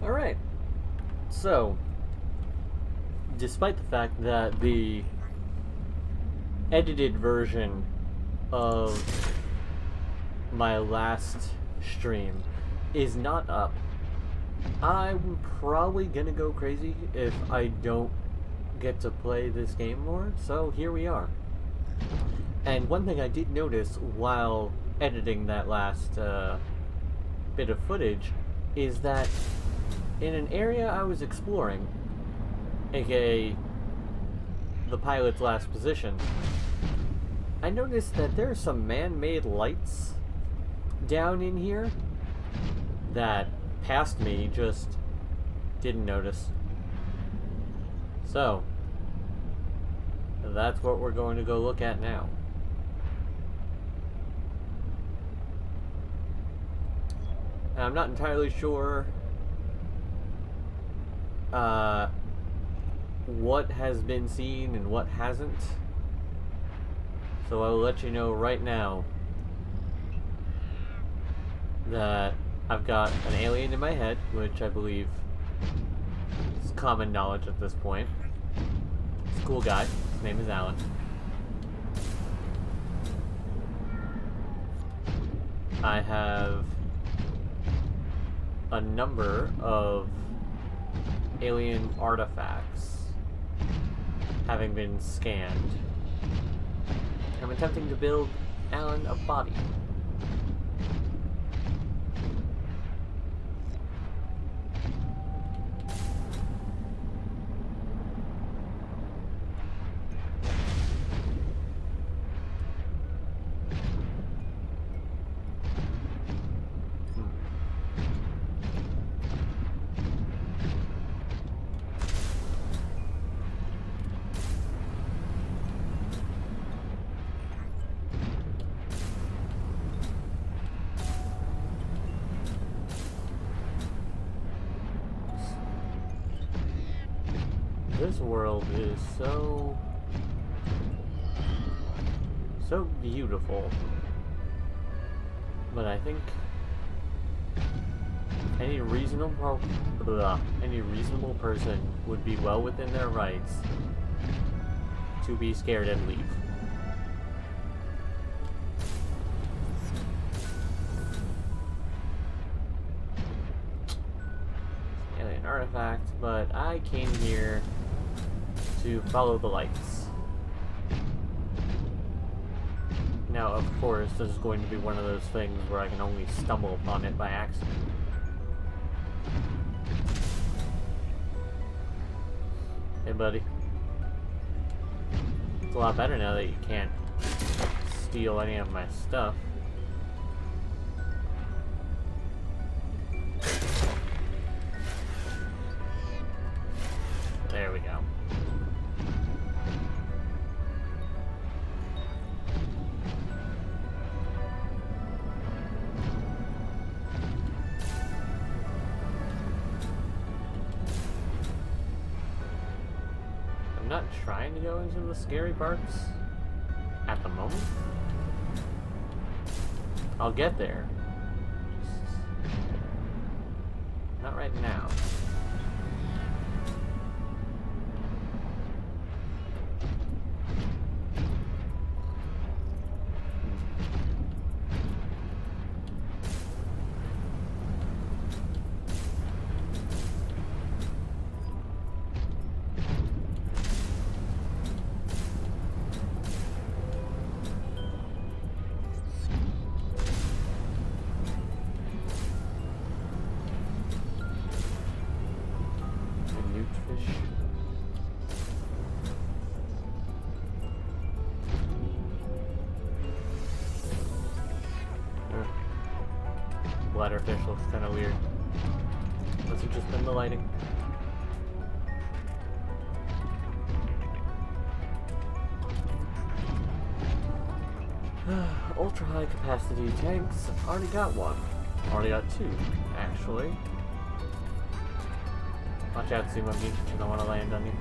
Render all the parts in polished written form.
Alright, so, despite the fact that the edited version of my last stream is not up, I'm probably gonna go crazy if I don't get to play this game more, so here we are. And one thing I did notice while editing that last bit of footage is that in an area I was exploring, aka the pilot's last position, I noticed that there are some man-made lights down in here that past me just didn't notice. So, that's what we're going to go look at now. And I'm not entirely sure what has been seen and what hasn't, so I will let you know right now that I've got an alien in my head, which I believe is common knowledge at this point. He's a cool guy. His name is Alan. I have a number of alien artifacts having been scanned. I'm attempting to build Alan a body. This world is so beautiful, but I think any reasonable person would be well within their rights to be scared and leave. Alien artifact, but I came here to follow the lights. Now, of course, this is going to be one of those things where I can only stumble upon it by accident. Hey, buddy. It's a lot better now that you can't steal any of my stuff. There we go. I'm not trying to go into the scary parts at the moment. I'll get there. Just not right now. Bladderfish looks kind of weird. Must have just been the lighting. Ultra high capacity tanks. Already got one. Already got two, actually. Watch out, see monkey. I don't want to land on you.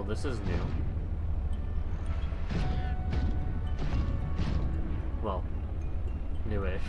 this is new. Well, newish.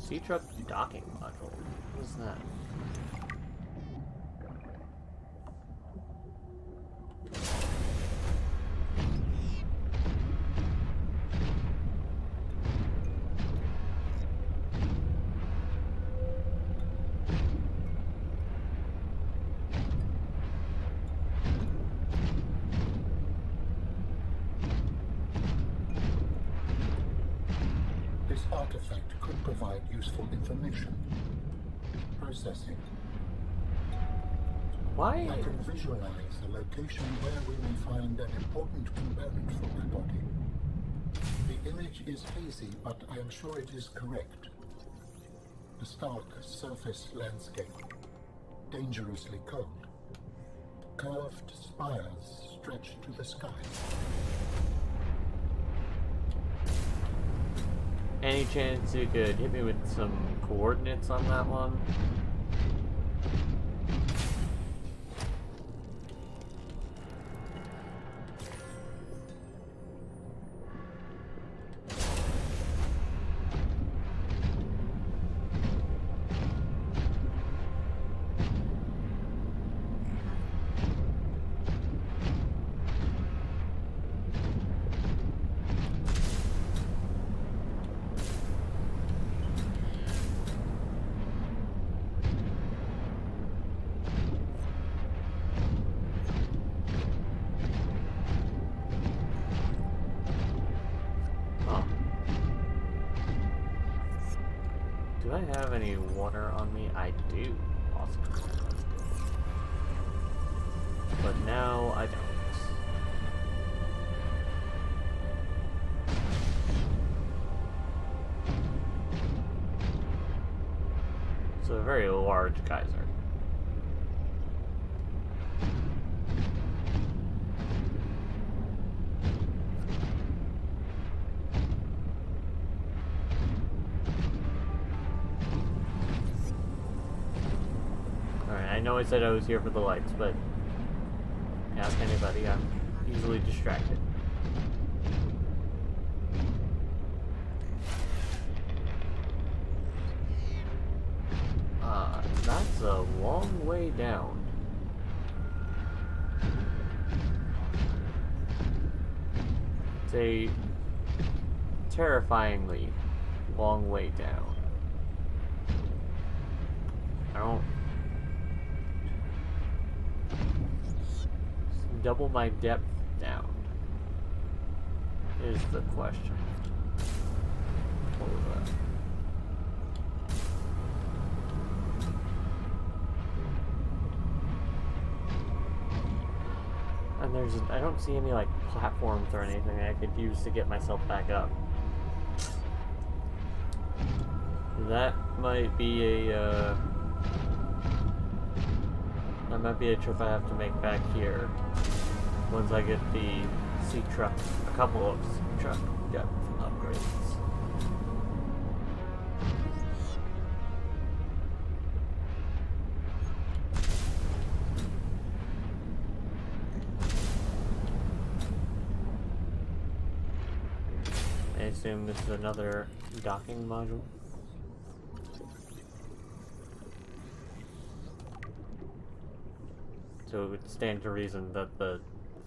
Sea truck docking module. What is that? This artifact could provide useful information. Processing. Why? I can visualize a location where we may find an important component for my body. The image is hazy, but I am sure it is correct. A stark surface landscape, dangerously cold. Curved spires stretch to the sky. Any chance you could hit me with some coordinates on that one? Do I have any water on me? I do. Awesome. That's good. But now I don't. It's a very large geyser. I know I said I was here for the lights, but ask anybody, I'm easily distracted. That's a long way down. It's a terrifyingly long way down. I don't... double my depth down is the question. What was that? And I don't see any like platforms or anything I could use to get myself back up. That might be a trip I have to make back here. Once I get the sea truck, a couple of sea truck depth upgrades. I assume this is another docking module. So it would stand to reason that the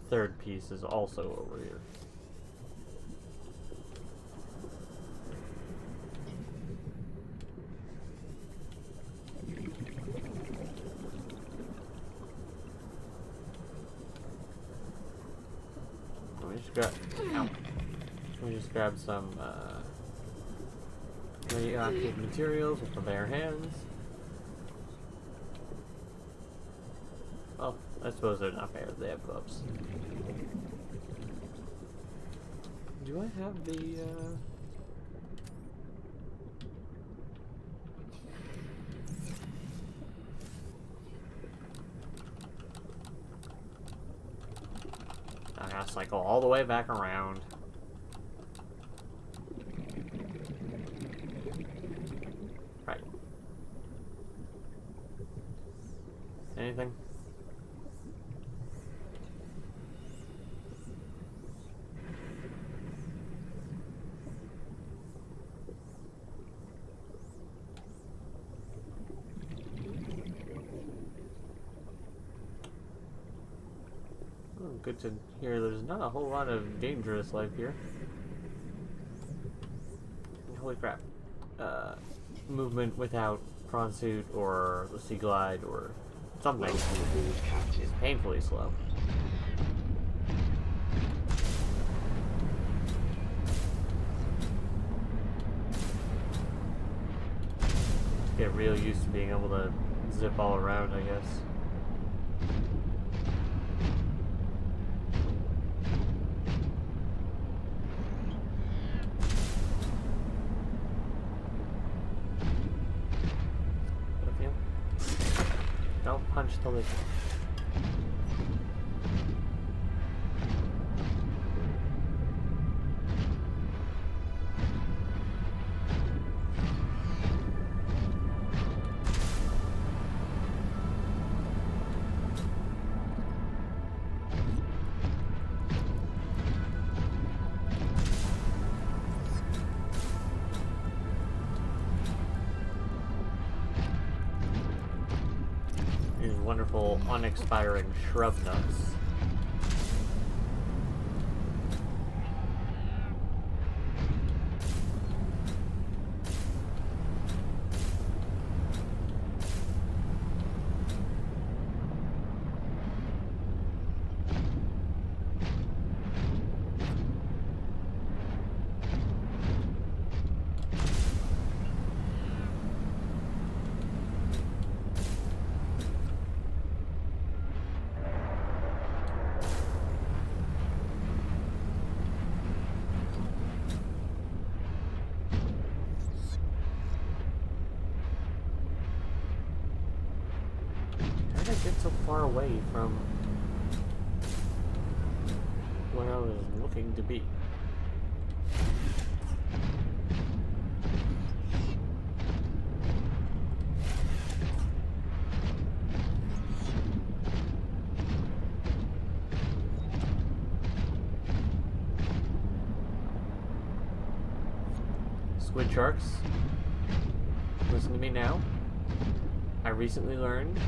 third piece is also over here. Let me just grab some radioactive materials with my bare hands. Well, I suppose they're not bare, they have gloves. Do I have the, I gotta cycle all the way back around. Right. Anything? Oh, good to hear there's not a whole lot of dangerous life here. Holy crap. Movement without prawn suit or the sea glide or something is painfully slow. Get real used to being able to zip all around, I guess. Don't punch the lid. Wonderful unexpiring shrub nuts. How did I get so far away from where I was looking to be? Squid sharks, listen to me now. I recently learned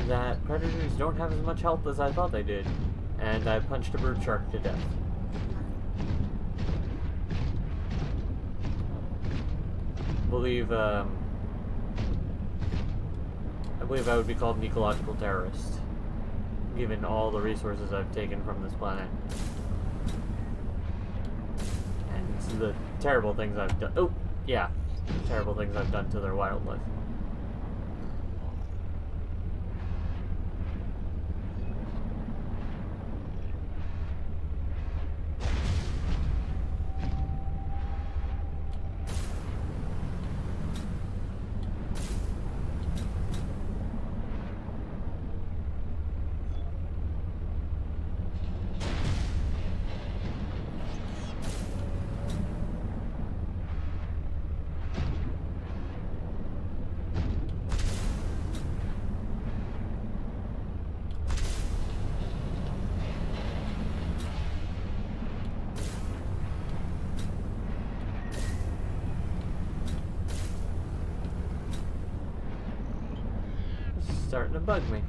that predators don't have as much health as I thought they did, and I punched a bird shark to death. I believe I would be called an ecological terrorist, given all the resources I've taken from this planet. And the terrible things I've done. Oh, yeah. Terrible things I've done to their wildlife. Starting to bug me.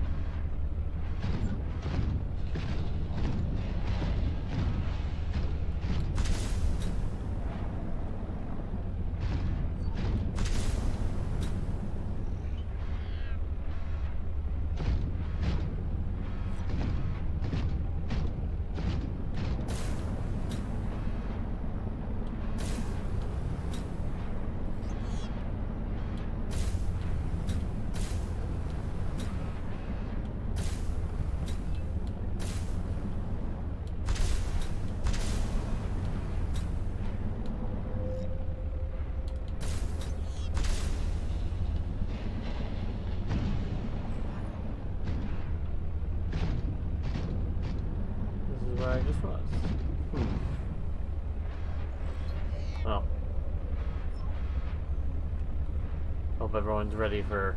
Hope everyone's ready for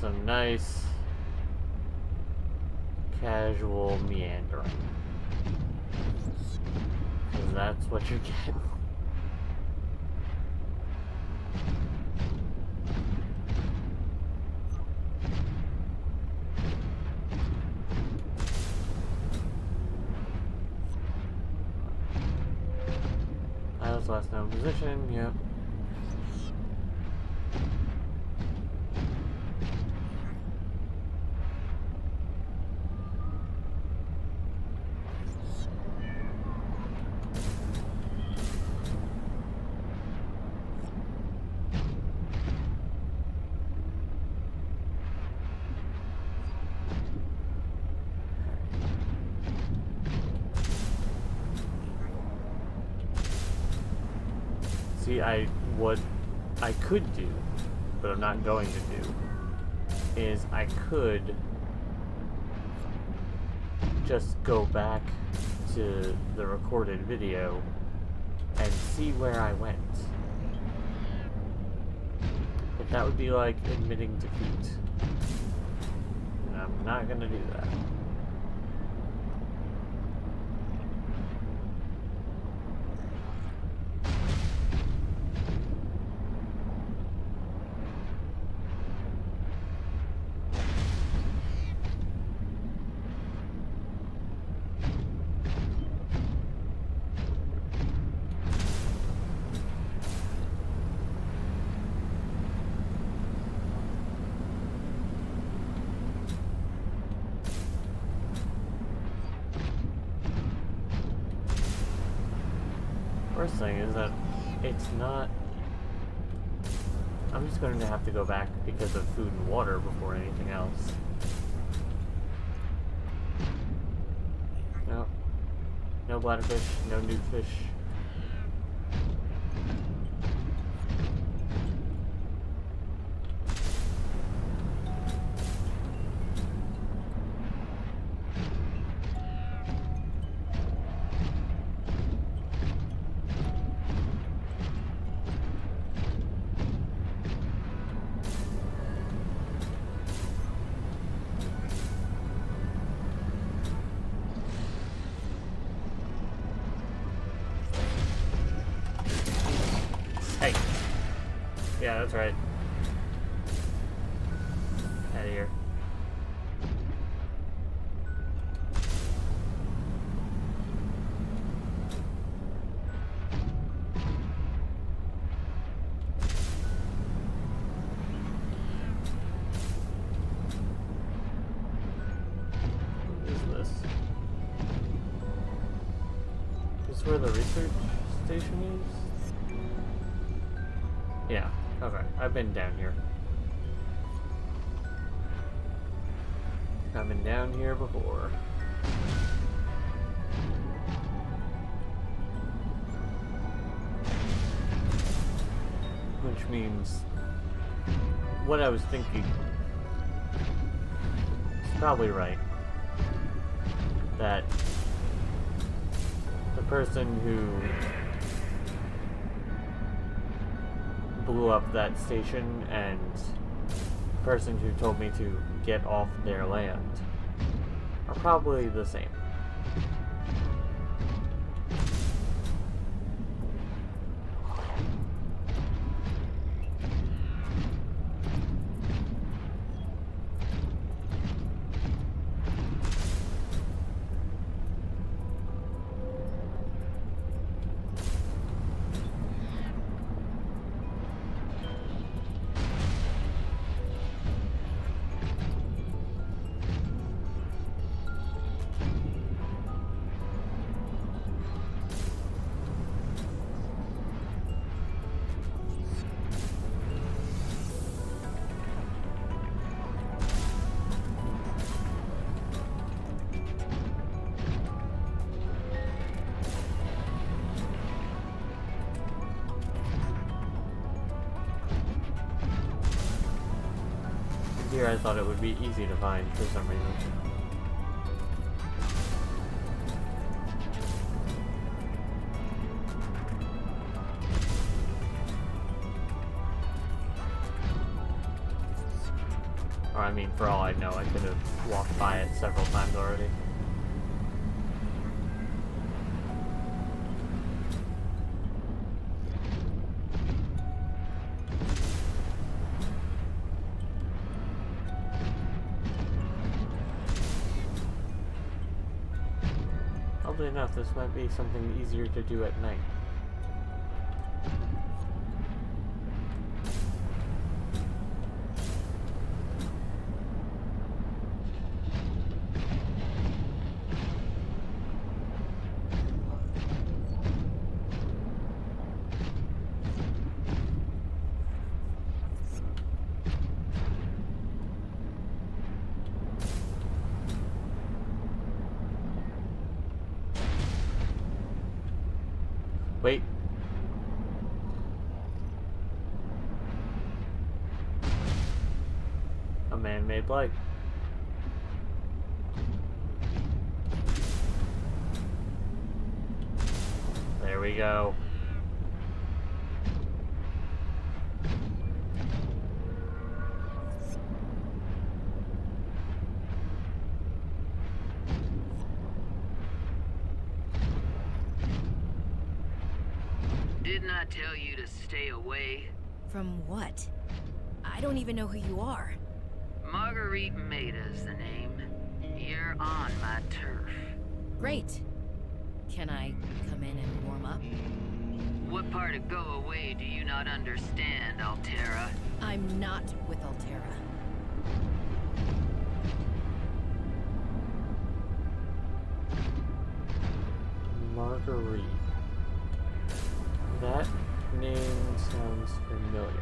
some nice casual meandering. Because that's what you get. Last known position, yep. See, what I could do, but I'm not going to do, is I could just go back to the recorded video and see where I went. But that would be like admitting defeat. And I'm not gonna do that. First thing is that it's not... I'm just going to have to go back because of food and water before anything else. No. No bladderfish, no newtfish. Hey. Yeah, that's right. Out of here. What is this? Is this where the research station is? Yeah, okay. I've been down here. I've been down here before. Which means what I was thinking is probably right. That the person who blew up that station and the person who told me to get off their land are probably the same. Here I thought it would be easy to find for some reason. Or I mean, for all I know, I could have walked by it several times already. Oddly enough, this might be something easier to do at night. Wait. A man-made light. There we go. Didn't I tell you to stay away? From what? I don't even know who you are. Marguerite Maida's the name. You're on my turf. Great. Can I come in and warm up? What part of go away do you not understand, Altera? I'm not with Altera. Marguerite. That name sounds familiar.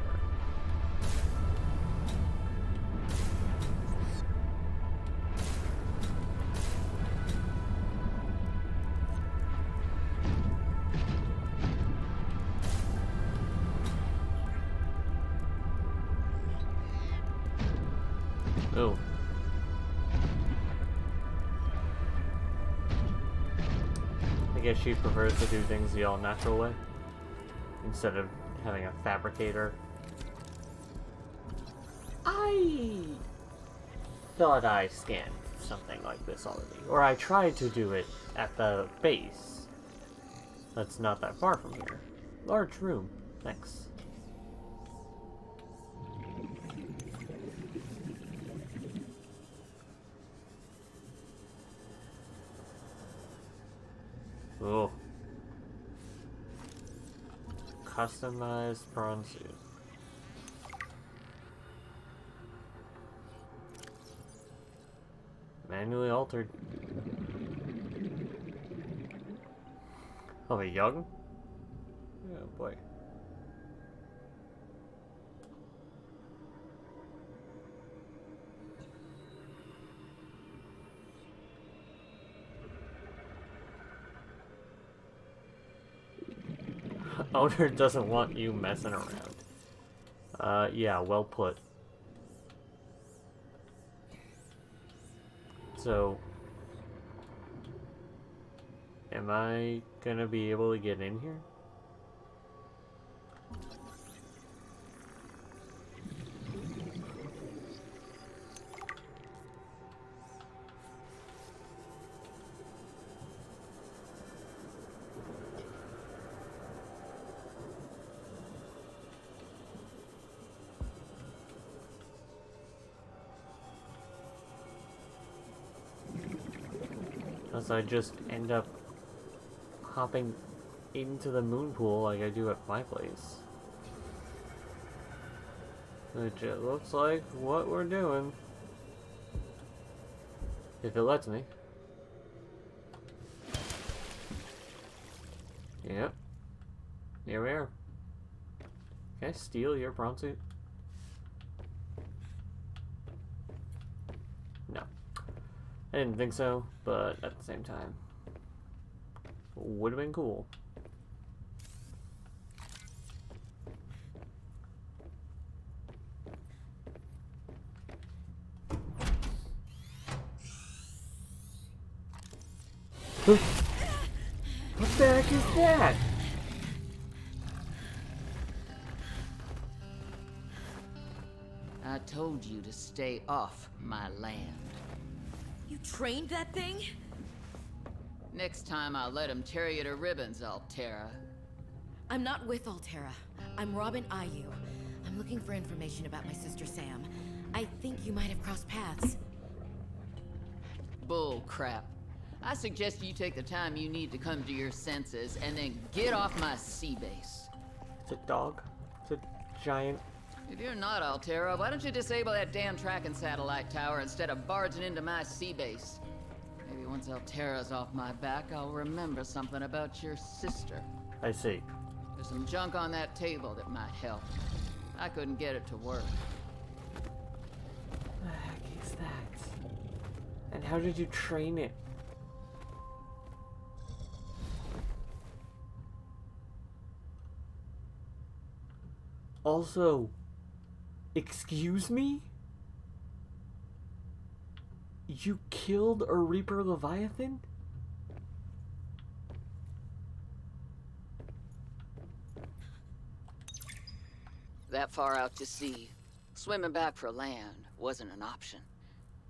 Oh. I guess she prefers to do things the all-natural way, instead of having a fabricator. I thought I scanned something like this already, or I tried to do it at the base. That's not that far from here. Large room, thanks. Oh. Customized prawn suit. Manually altered. Oh, a young? Oh boy. Owner doesn't want you messing around. Yeah, well put. So, am I gonna be able to get in here? Unless I just end up hopping into the moon pool like I do at my place. Which it looks like what we're doing. If it lets me. Yep. Here we are. Can I steal your prawn suit? No. I didn't think so, but at the same time, would have been cool. What the heck is that? I told you to stay off my land. You trained that thing? Next time I'll let him tear you to ribbons, Altera. I'm not with Altera. I'm Robin Ayu. I'm looking for information about my sister Sam. I think you might have crossed paths. Bull crap. I suggest you take the time you need to come to your senses and then get off my sea base. It's a dog. It's a giant. If you're not Altera, why don't you disable that damn tracking satellite tower instead of barging into my sea base? Maybe once Altera's off my back, I'll remember something about your sister. I see. There's some junk on that table that might help. I couldn't get it to work. What the heck is that? And how did you train it? Also, excuse me? You killed a Reaper Leviathan? That far out to sea, swimming back for land wasn't an option.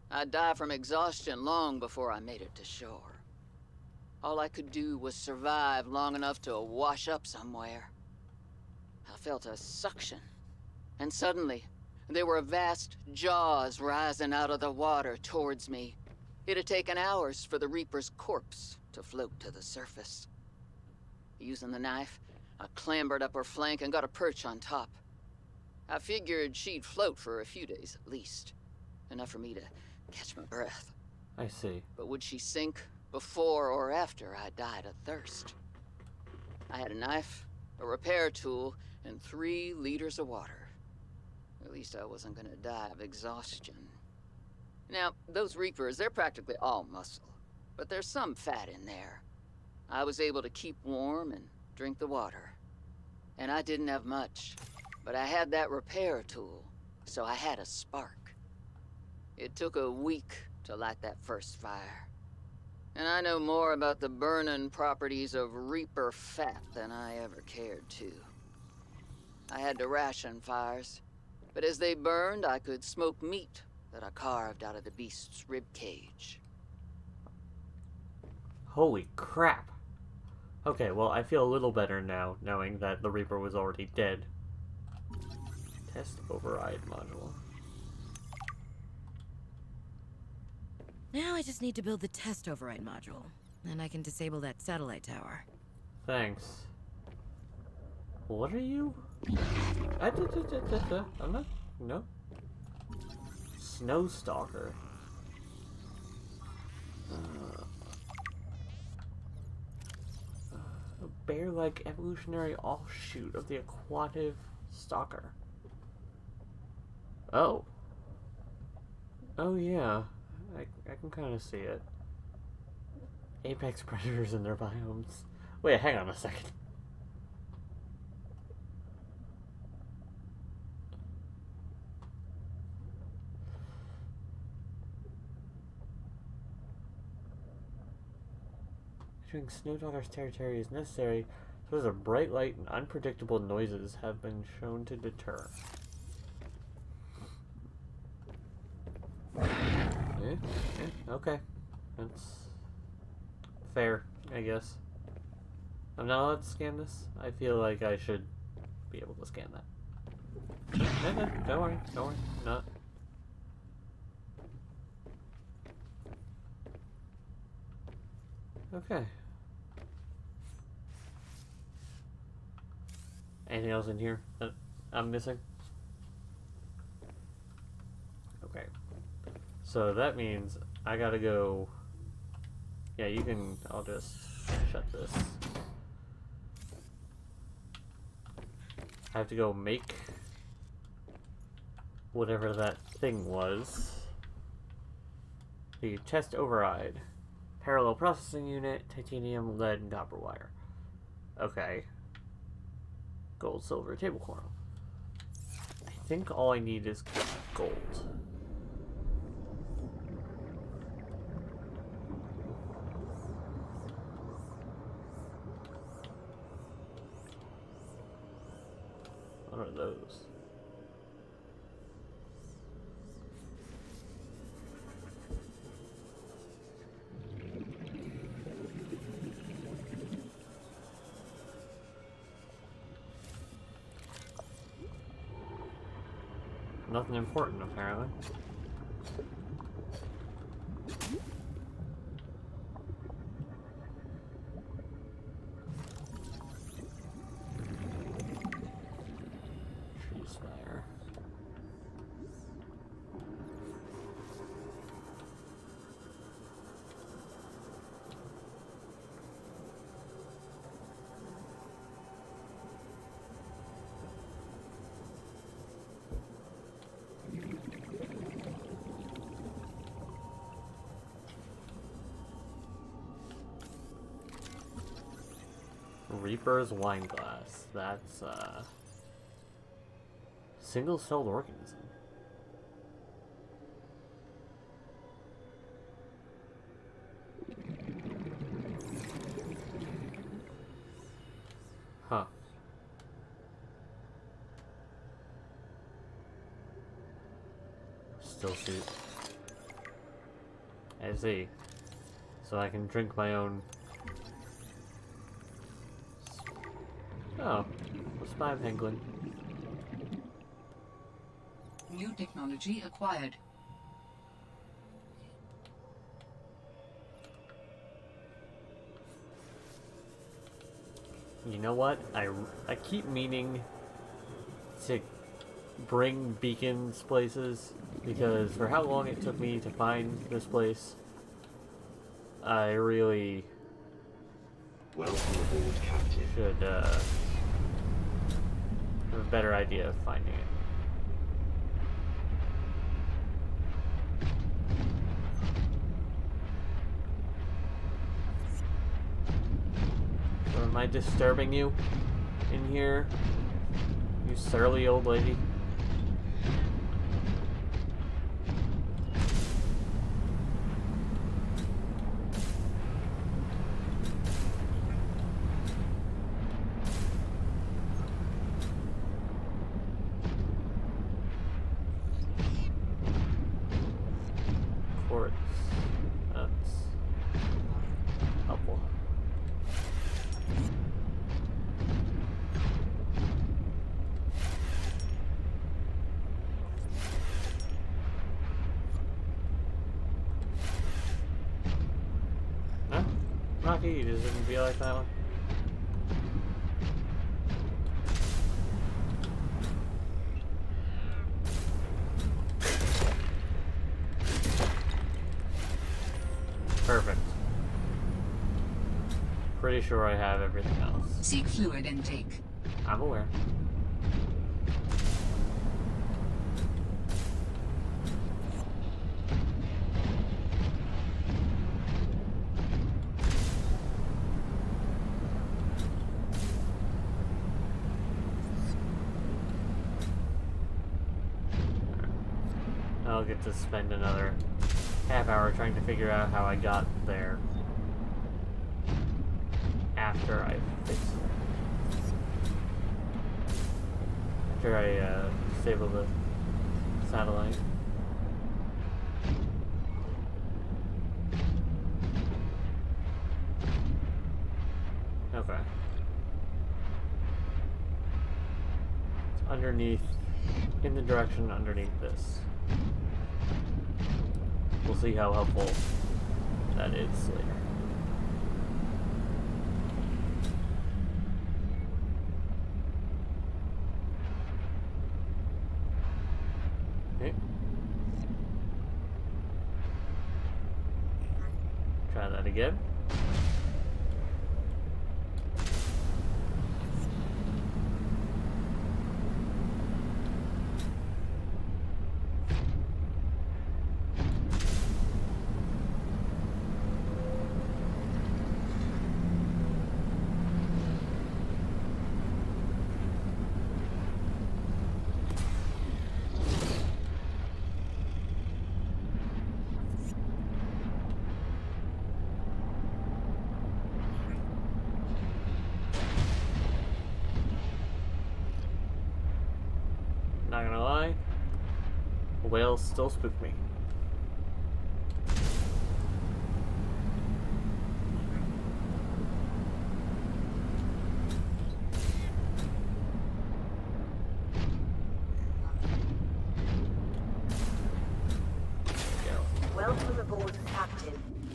I'd die from exhaustion long before I made it to shore. All I could do was survive long enough to wash up somewhere. I felt a suction, and suddenly, there were vast jaws rising out of the water towards me. It had taken hours for the Reaper's corpse to float to the surface. Using the knife, I clambered up her flank and got a perch on top. I figured she'd float for a few days at least, enough for me to catch my breath. I see. But would she sink before or after I died of thirst? I had a knife, a repair tool, and 3 liters of water. At least I wasn't gonna die of exhaustion. Now, those Reapers, they're practically all muscle, but there's some fat in there. I was able to keep warm and drink the water. And I didn't have much, but I had that repair tool, so I had a spark. It took a week to light that first fire. And I know more about the burning properties of Reaper fat than I ever cared to. I had to ration fires, but as they burned, I could smoke meat that I carved out of the beast's rib cage. Holy crap. Okay, well, I feel a little better now, knowing that the Reaper was already dead. Test override module. Now I just need to build the test override module. Then I can disable that satellite tower. Thanks. What are you? I'm not. No. Snow Stalker. A bear-like evolutionary offshoot of the aquative stalker. Oh. Oh yeah. I can kind of see it. Apex predators in their biomes. Wait, hang on a second. Entering Snowdogger's territory is necessary, so as a bright light and unpredictable noises have been shown to deter. Okay. That's fair, I guess. I'm not allowed to scan this. I feel like I should be able to scan that. No, don't worry, I'm not. Okay. Anything else in here that I'm missing? Okay. So that means I gotta go. Yeah, you can. I'll just shut this. I have to go make whatever that thing was. The test override. Parallel processing unit, titanium, lead, and copper wire. Okay. Gold, silver, table coral. I think all I need is gold. What are those? Nothing important, apparently. Tree spire. Reaper's wineglass. That's single-celled organism. Huh. Still suit. I see. So I can drink my own. Oh, a spy penguin. New technology acquired. You know what? I keep meaning to bring beacons places, because for how long it took me to find this place, I really Welcome aboard, Captain. should have a better idea of finding it. So am I disturbing you in here, you surly old lady? Quartz. That's helpful. Huh? Rocky, you just didn't feel like that one? Perfect. Pretty sure I have everything else. Seek fluid intake. I'm aware. I'll get to spend another half hour trying to figure out how I got there after I fixed it. After I disabled the satellite. Okay. It's underneath, in the direction underneath this. We'll see how helpful that is later. Okay. Try that again. Not gonna lie, whales still spook me.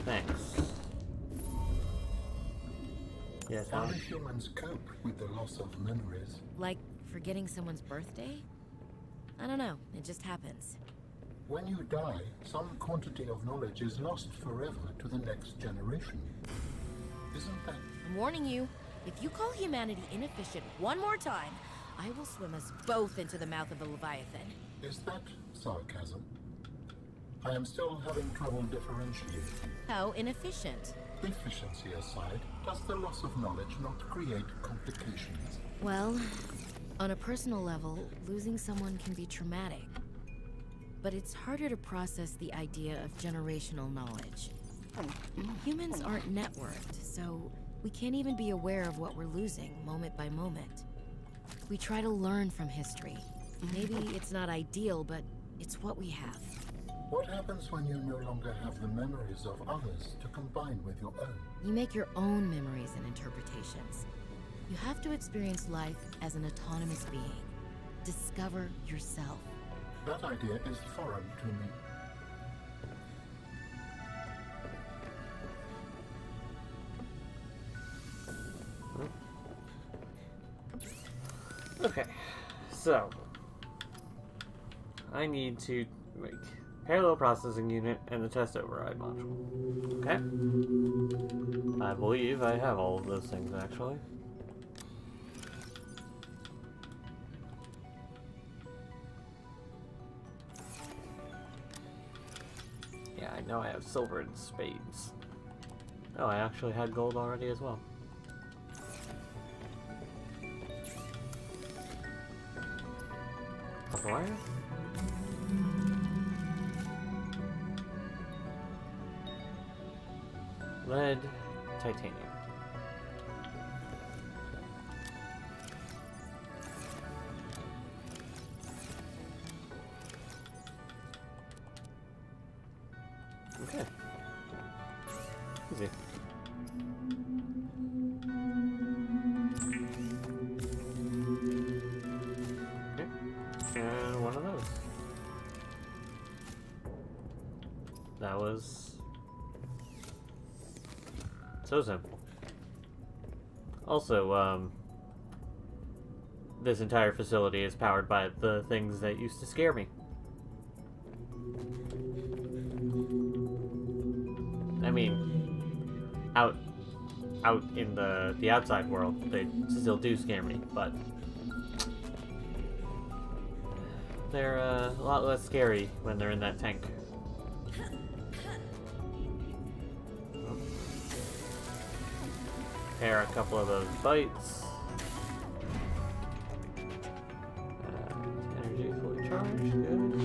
Thanks. Yes, How Alan? do humans cope with the loss of memories? Like forgetting someone's birthday? I don't know, it just happens. When you die, some quantity of knowledge is lost forever to the next generation. Isn't that... I'm warning you, if you call humanity inefficient one more time, I will swim us both into the mouth of a Leviathan. is that sarcasm? I am still having trouble differentiating. How inefficient? Efficiency aside, does the loss of knowledge not create complications? Well, on a personal level, losing someone can be traumatic. But it's harder to process the idea of generational knowledge. Humans aren't networked, so we can't even be aware of what we're losing moment by moment. We try to learn from history. Maybe it's not ideal, but it's what we have. What happens when you no longer have the memories of others to combine with your own? You make your own memories and interpretations. You have to experience life as an autonomous being. Discover yourself. That idea is foreign to me. Okay, so I need to make parallel processing unit and the test override module. Okay, I believe I have all of those things actually. Yeah, I know I have silver and spades. Oh, I actually had gold already as well. Wire? Lead, titanium. Okay. Easy. And one of those. That was so simple. Also, this entire facility is powered by the things that used to scare me. I mean, out in the outside world, they still do scare me, but they're a lot less scary when they're in that tank. Repair a couple of those bites. Energy fully charged, good.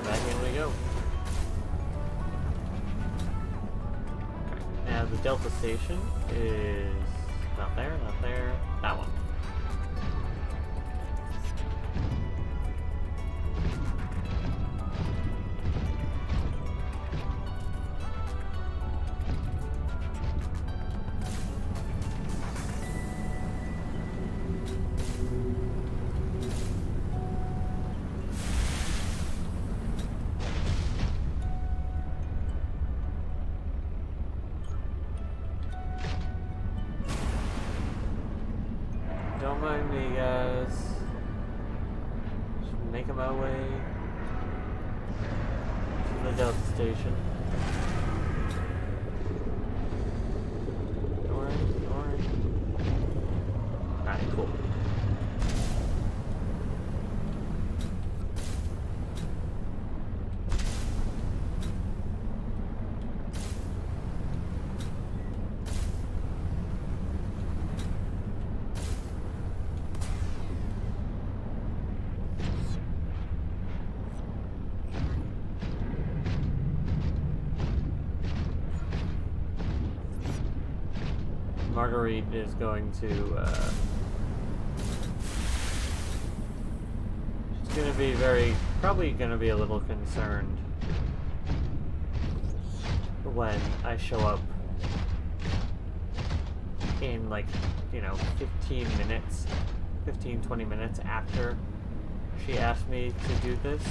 Back in we go. Now the Delta Station is not there, that one. Don't mind me, guys. Just making my way to the Delta Station. Don't worry. Alright, cool. Marguerite is going to, she's gonna be probably gonna be a little concerned when I show up in, like, 15-20 minutes after she asked me to do this.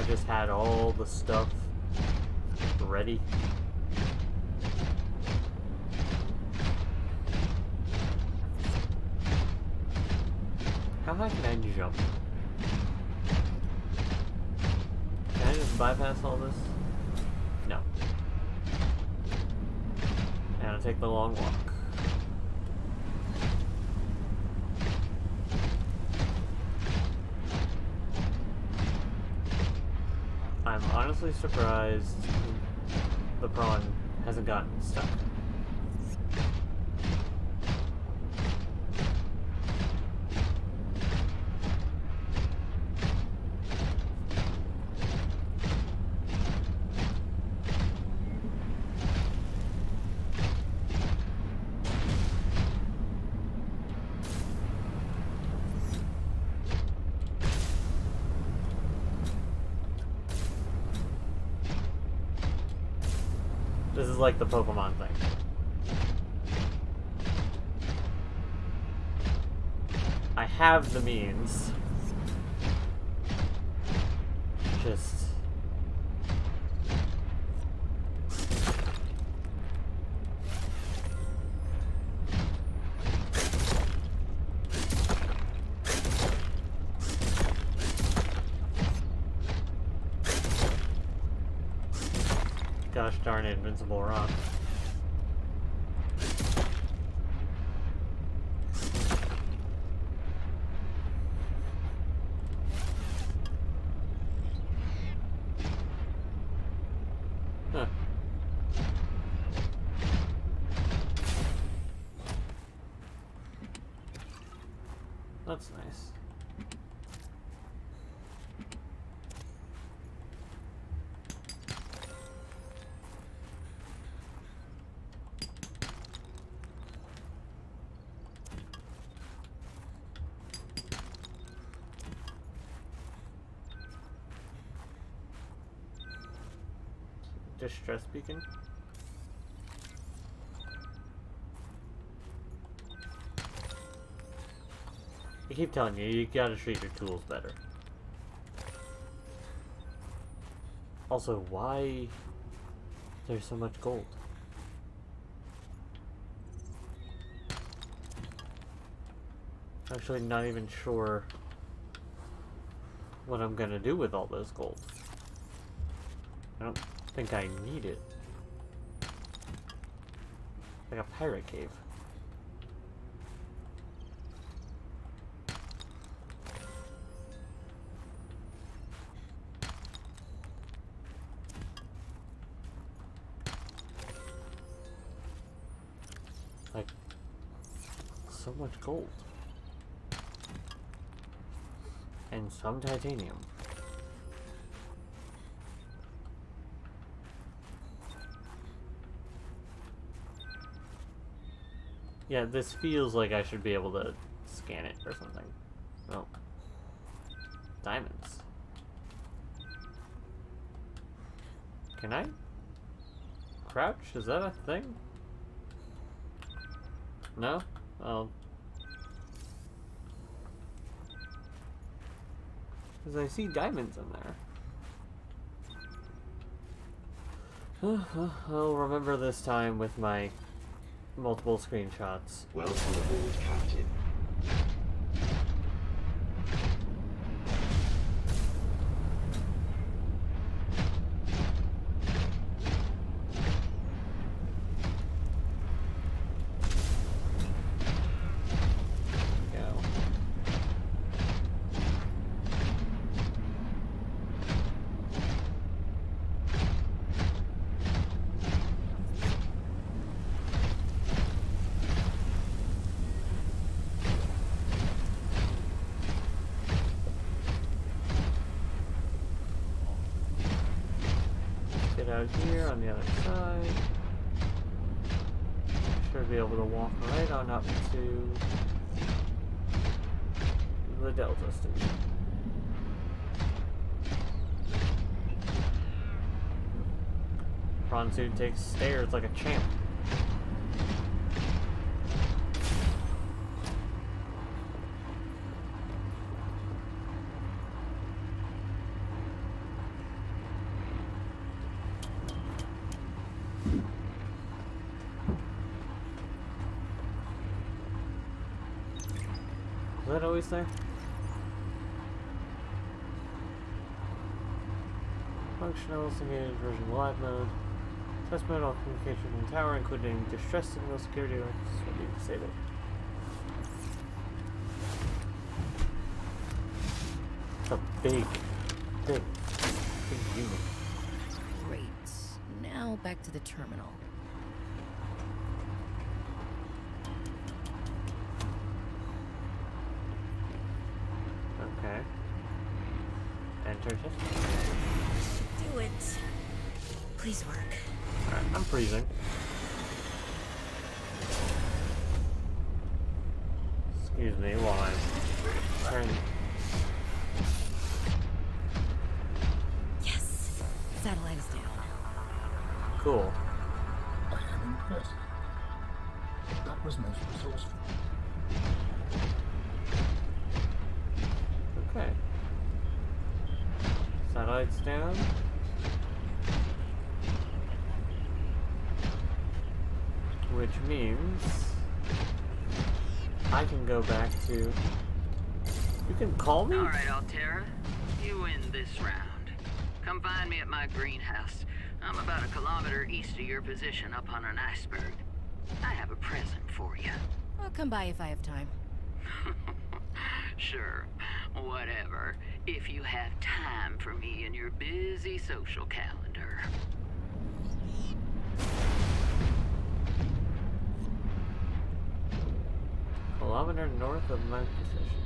just had all the stuff ready. How high can I jump? Can I just bypass all this? No. And I'll take the long walk. I'm honestly surprised the prawn hasn't gotten stuck. This is like the Pokemon thing. I have the means. Just... Gosh darn it, invincible rock. Huh. That's nice. Distress beacon. I keep telling you, you gotta treat your tools better. Also, why there's so much gold? Actually, not even sure what I'm gonna do with all this gold. I don't think I need it. Like a pirate cave. Like, so much gold. And some titanium. Yeah, this feels like I should be able to scan it or something. Oh. Diamonds. Can I? Crouch? Is that a thing? No? Oh. Because I see diamonds in there. I'll remember this time with my multiple screenshots. Welcome aboard, Captain. Go. Get out here on the other side. Should be able to walk right on up to the Delta station. Prawn suit takes stairs like a champ. that always there? Functional, simulated version live mode. Test mode, all communication from the tower, including distress signal security alerts, will be disabled. It's a big unit. Great. Now back to the terminal. Okay. Enter test. Do it. Please work. Alright, I'm freezing. Excuse me while I turn. Yes. Satellite is down. Cool. I am impressed. That was most resourceful. Okay. Satellites down. Which means I can go back to. You can call me? Alright, Altera. You win this round. Come find me at my greenhouse. I'm about 1 kilometer east of your position up on an iceberg. I have a present for you. I'll come by if I have time. Sure, whatever. If you have time for me in your busy social calendar. Kilometer north of my position.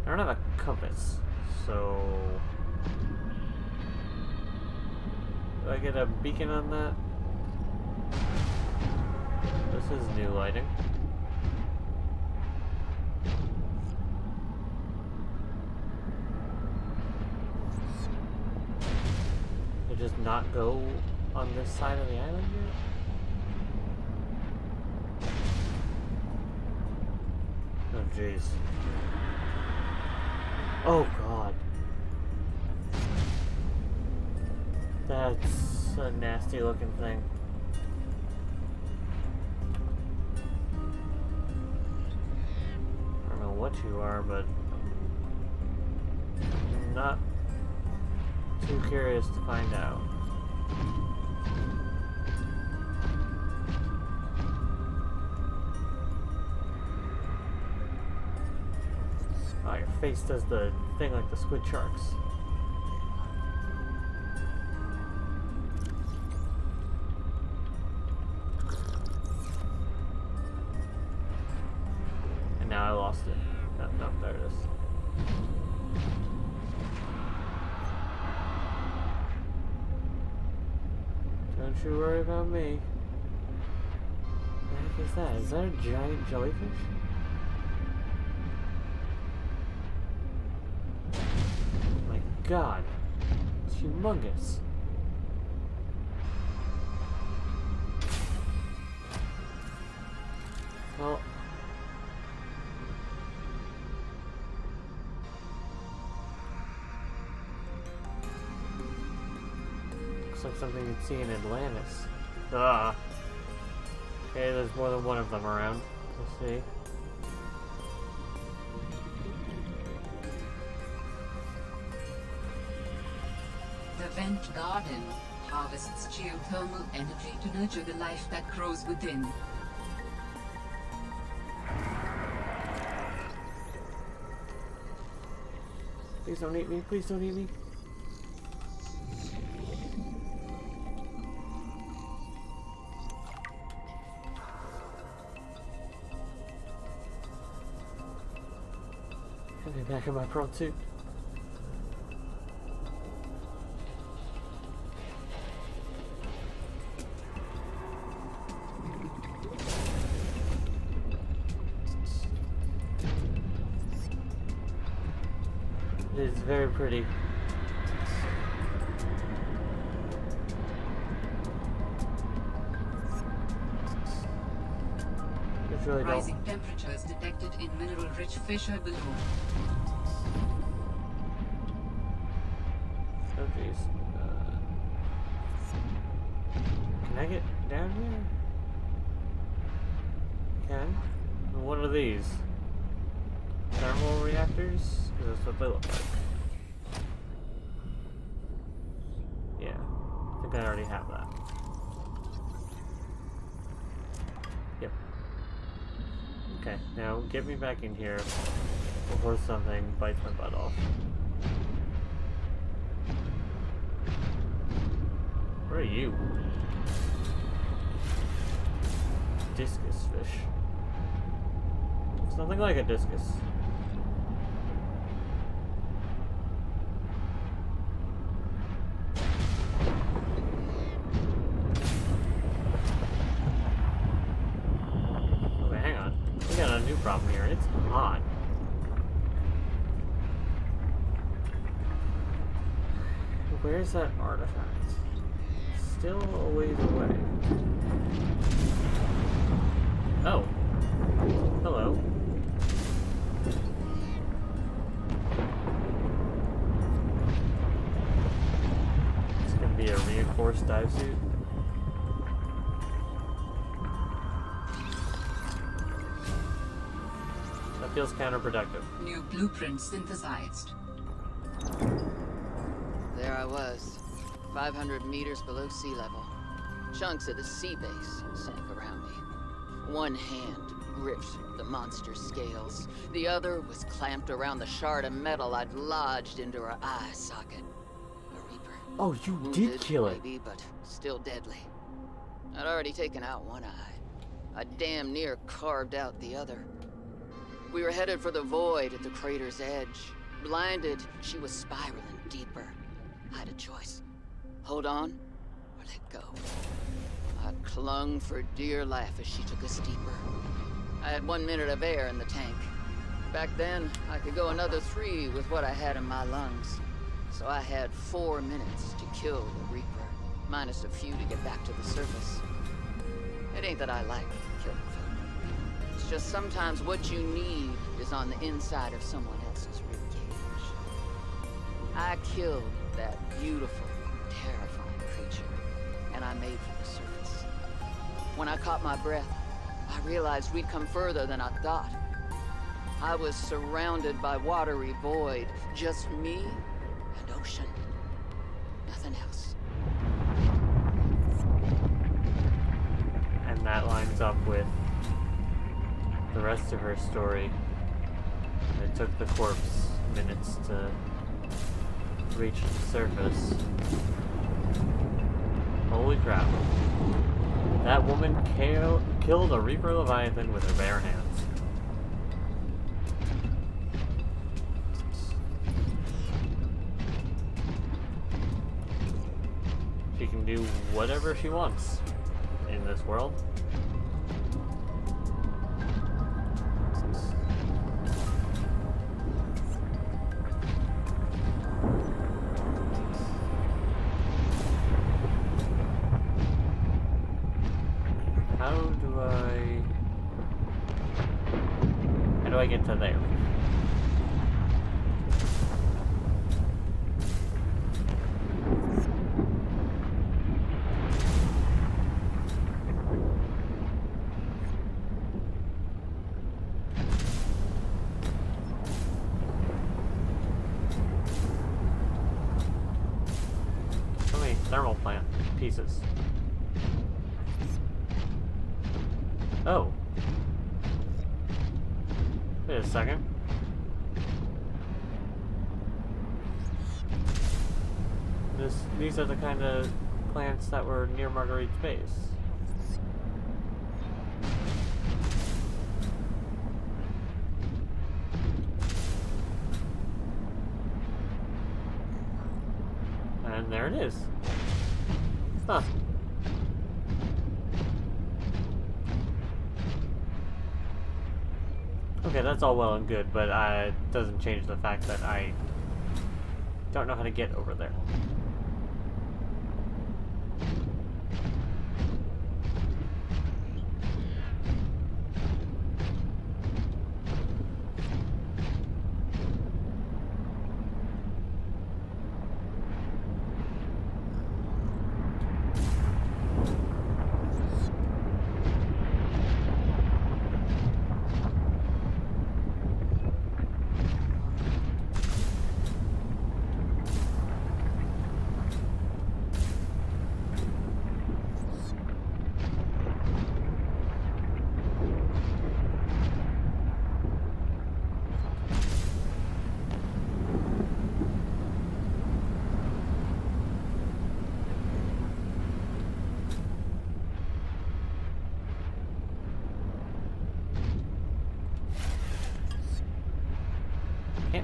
I don't have a compass, so do I get a beacon on that? This is new lighting. It does not go on this side of the island yet? Oh jeez. Oh god. That's a nasty looking thing. I don't know what you are, but I'm not too curious to find out. Oh, your face does the thing like the squid sharks. And now I lost it. No, there it is. Don't you worry about me. What the heck is that? Is that a giant jellyfish? My god. It's humongous. Well. Looks like something you'd see in Atlantis. Ah. Okay, there's more than one of them around. Let's see. The vent garden harvests geothermal energy to nurture the life that grows within. Please don't eat me. Please don't eat me. I'll be back in my pearl too. It is very pretty. It's really Rising don't. temperatures detected in mineral-rich fissure below. Oh jeez. Can I get down here? Can? What are these? Thermal reactors? That's what they look like. Yeah, I think I already have that. Yep. Okay, now get me back in here before something bites my butt off. Where are you? Discus fish. It's nothing like a discus. Okay, hang on. We got a new problem here. It's hot. Where's that artifact? Still a ways away. Oh. Hello. It's gonna be a reinforced dive suit. That feels counterproductive. New blueprint synthesized. There I was, 500 meters below sea level. Chunks of the sea base sank around me. One hand gripped the monster's scales. The other was clamped around the shard of metal I'd lodged into her eye socket. A reaper. Oh, you Wounded, did kill it. maybe, but still deadly. I'd already taken out one eye. I damn near carved out the other. We were headed for the void at the crater's edge. Blinded, she was spiraling deeper. I had a choice. Hold on, or let go. I clung for dear life as she took us deeper. I had 1 minute of air in the tank. Back then, I could go another 3 with what I had in my lungs. So I had 4 minutes to kill the Reaper, minus a few to get back to the surface. It ain't that I like killing folk. It's just sometimes what you need is on the inside of someone else's ribcage. I killed that beautiful, terrifying creature, and I made for the surface. When I caught my breath, I realized we'd come further than I thought. I was surrounded by watery void, just me and ocean. Nothing else. And that lines up with the rest of her story. It took the corpse minutes to reach the surface. Holy crap. That woman killed a Reaper Leviathan with her bare hands. She can do whatever she wants in this world. How do I get to there? So many thermal plant pieces. Oh. Wait a second. These are the kind of plants that were near Marguerite's base. And there it is. Huh. Okay, that's all well and good, but it doesn't change the fact that I don't know how to get over there.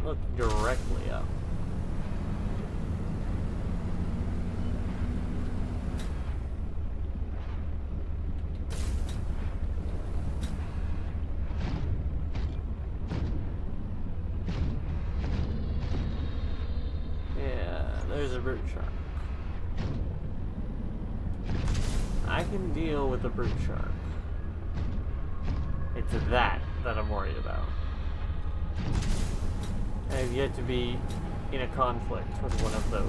can't look directly up. Yeah, there's a brute shark. I can deal with the brute shark. It's that I'm worried about. I've yet to be in a conflict with one of those.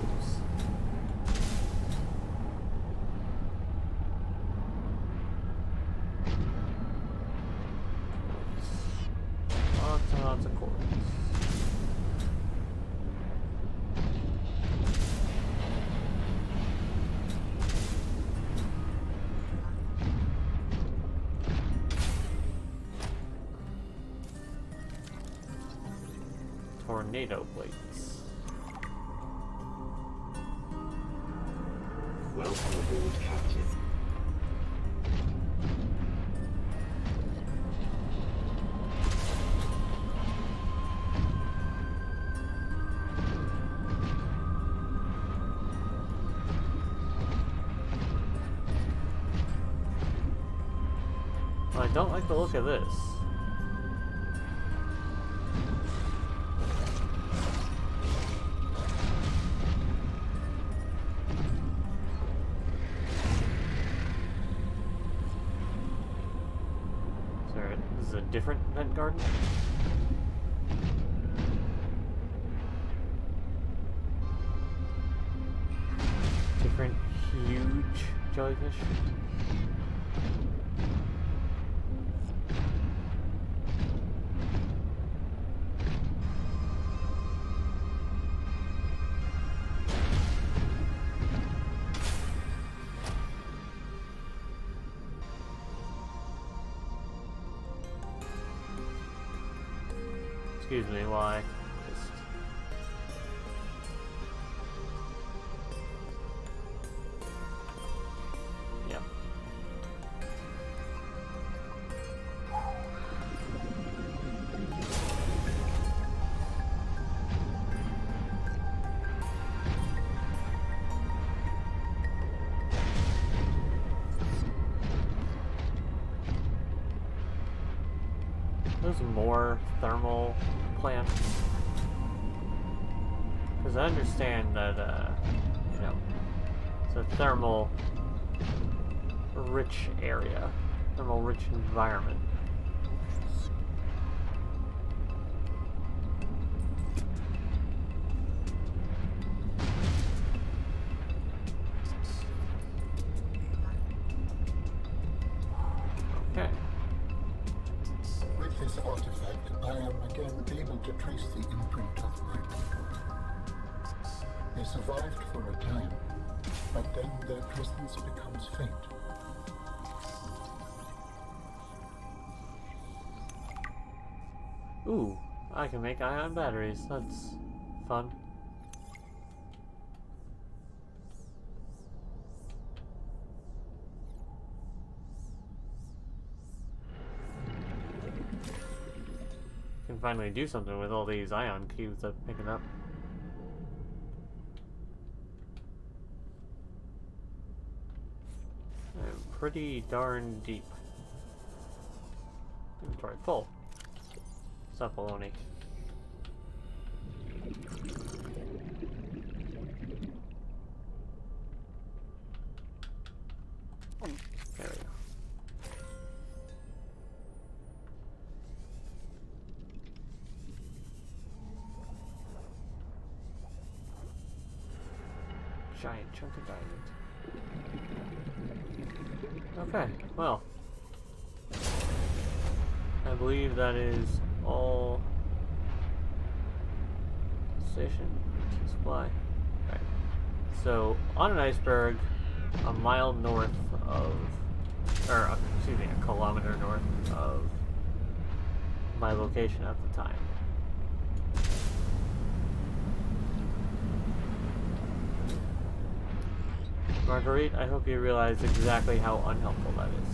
Lots and lots of quartz. Tornado plates. Welcome aboard, Captain. Well, I don't like the look of this. This is a different vent garden? Different huge jellyfish? Excuse me, why? Just... Yep. There's more thermal plants. Because I understand that, you know, it's a thermal rich area, thermal rich environment. Okay. With this artifact, I am again able to trace the imprint of my people. They survived for a time, but then their presence becomes faint. Ooh, I can make ion batteries. That's fun. Can finally do something with all these ion cubes I'm picking up. I'm pretty darn deep. Inventory full. Stop baloney. There we go. Giant chunk of diamond. Okay, well. I believe that is all station supply. Right. So on an iceberg a mile north of, or excuse me, a kilometer north of my location at the time. Marguerite, I hope you realize exactly how unhelpful that is.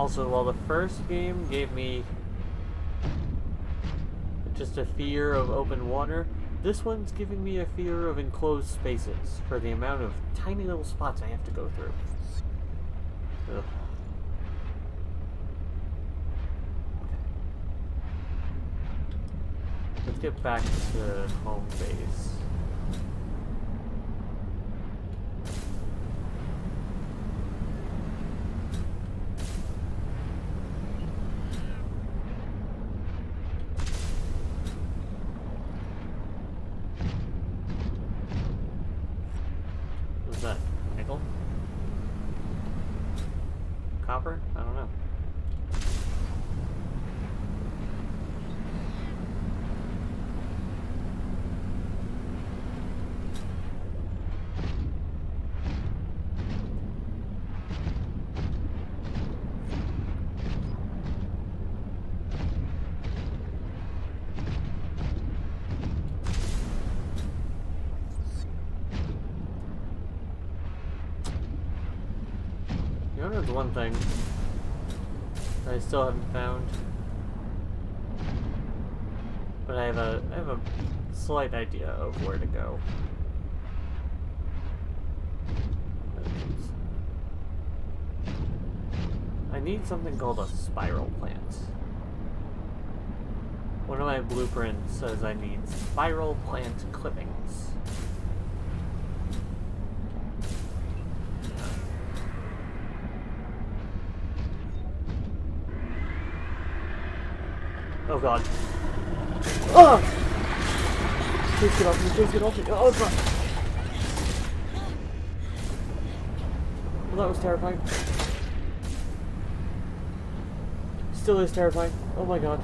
Also, while the first game gave me just a fear of open water, this one's giving me a fear of enclosed spaces for the amount of tiny little spots I have to go through. Ugh. Let's get back to home base. What's that? Nickel? Copper? I don't know. You know, there's one thing that I still haven't found, but I have a slight idea of where to go. I need something called a spiral plant. One of my blueprints says I need spiral plant clippings. Oh god. Oh! Please get off me, please get off me. Oh god. Well, that was terrifying. Still is terrifying. Oh my god.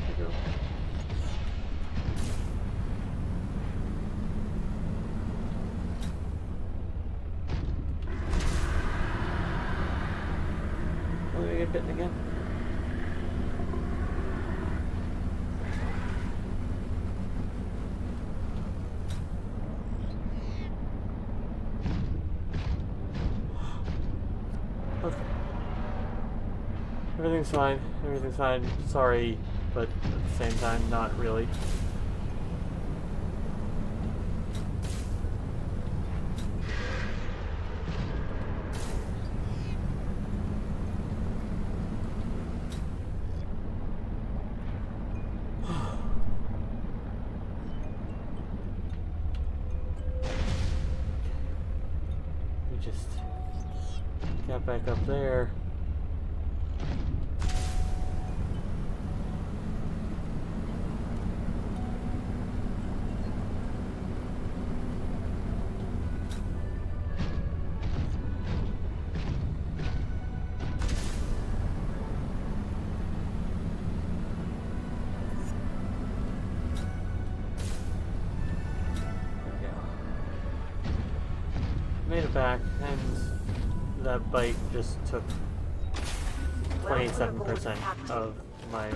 There you go. I'm gonna get bitten again. Okay. Everything's fine. Everything's fine. Sorry, but at the same time, not really. We just got back up there. Made it back, and that bite just took 27% of my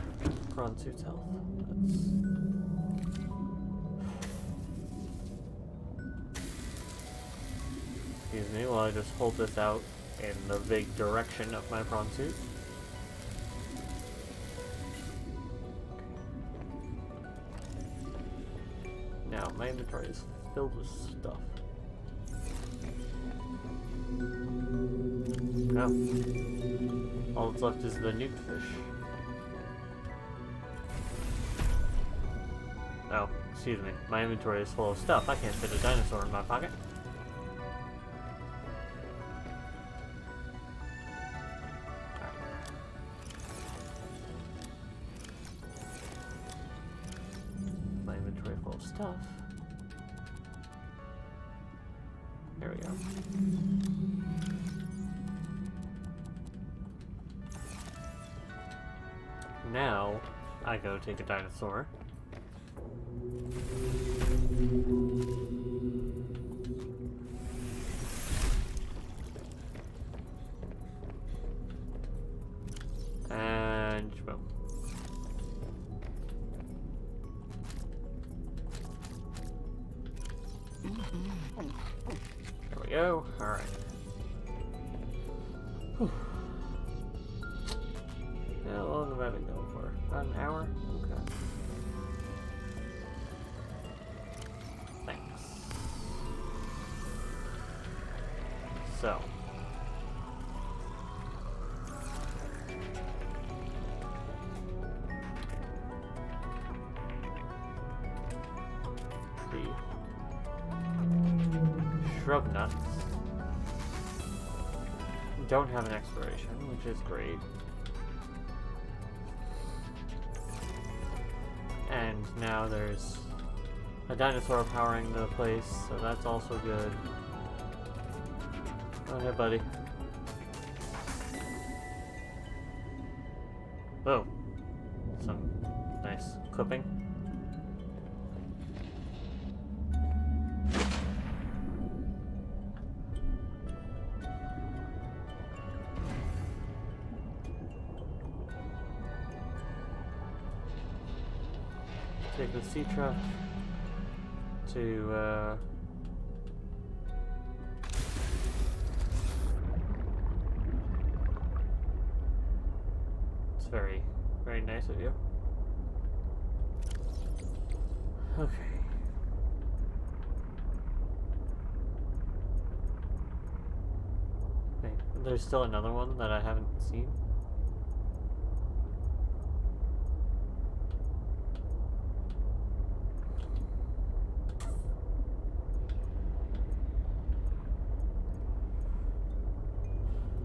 prawn suit's health. That's... Excuse me while I just hold this out in the vague direction of my prawn suit. Now, my inventory is filled with stuff. No. All that's left is the newt fish. Oh, excuse me. My inventory is full of stuff. I can't fit a dinosaur in my pocket. My inventory full of stuff. There we go. Now, I go take a dinosaur. And boom. There we go. Alright. How long have I been going for? About an hour? Okay. Thanks. So. Shrub nuts don't have an expiration, which is great. And now there's a dinosaur powering the place, so that's also good. Go ahead, buddy. Oh, some nice clipping. Take the sea truck to it's very, very nice of you. Okay. Wait, there's still another one that I haven't seen.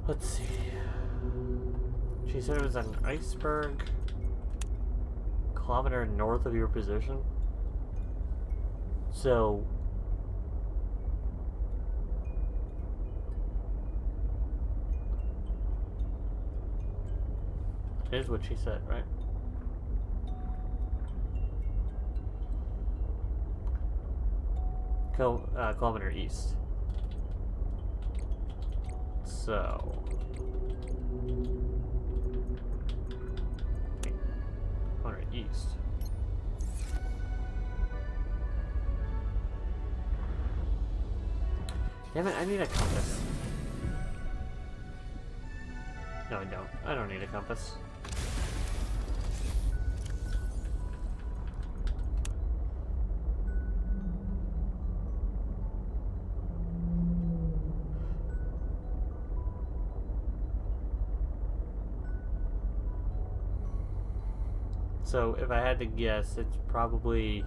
Let's see. She said it was an iceberg kilometer north of your position. So here's what she said, right? Kilometer east. So, kilometer east. Damn it, I need a compass. No, I don't. I don't need a compass. So if I had to guess, it's probably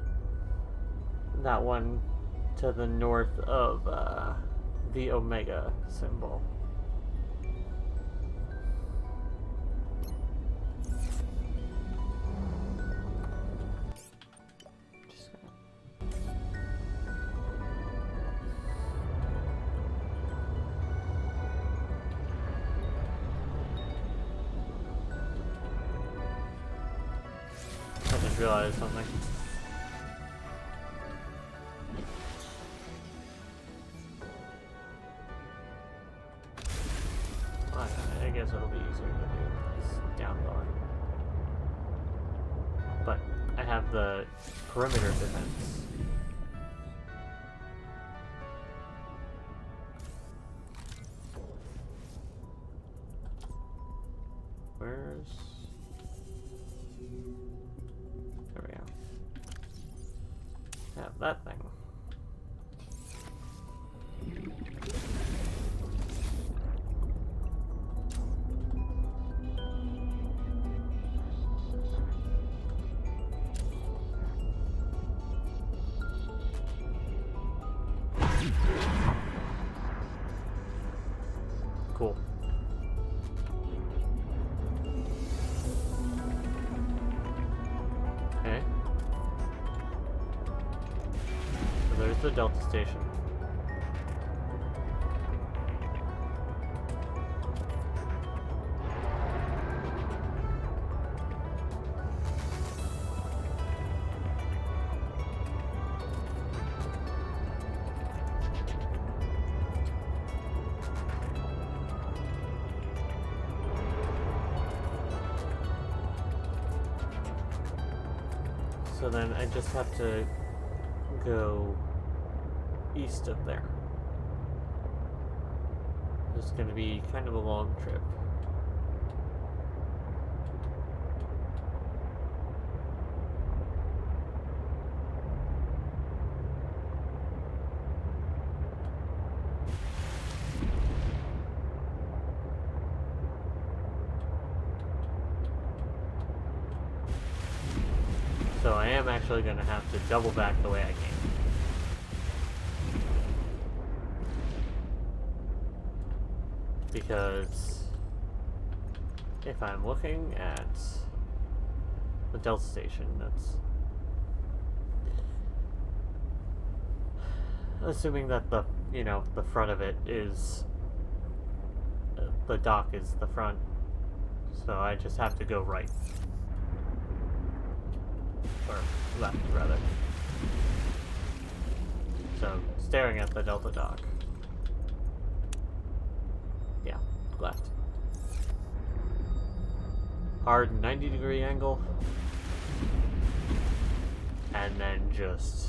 that one to the north of the Omega symbol. I just realized something. I guess it'll be easier to do this down lower. But I have the perimeter defense. Where's... There we go. Yeah, that thing. Cool. Okay. So there's the Delta Station. So then I just have to go east of there. It's going to be kind of a long trip. So I am actually going to have to double back the way I came. Because if I'm looking at the Delta station, that's assuming that the, you know, the front of it is, the dock is the front, so I just have to go right. Or left, rather. So, staring at the Delta dock. Yeah, left. Hard 90-degree angle. And then just...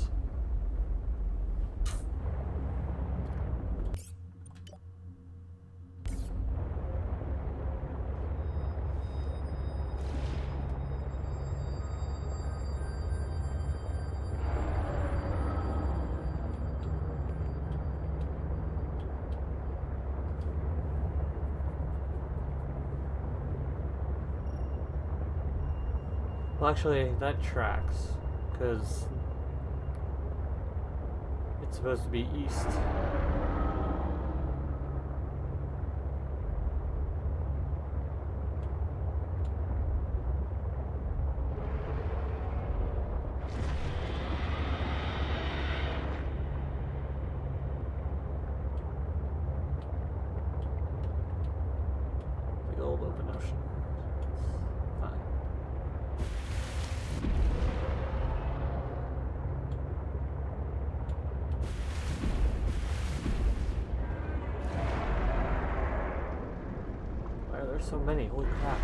Well, actually, that tracks, because it's supposed to be east. Big old open ocean. Fine. Why are there so many? Holy crap.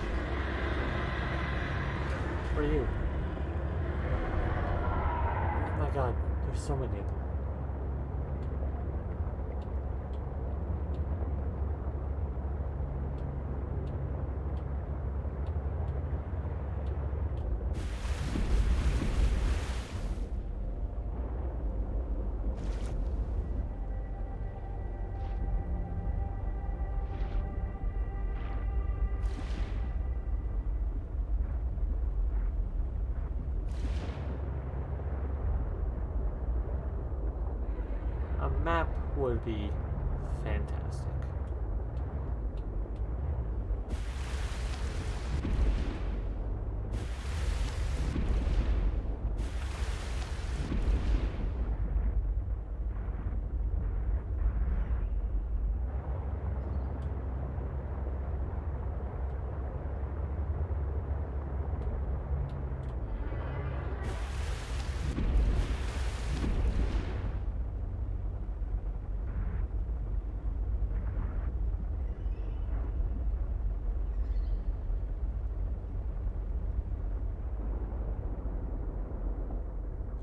What are you? Oh my god, there's so many of them. A map would be fantastic.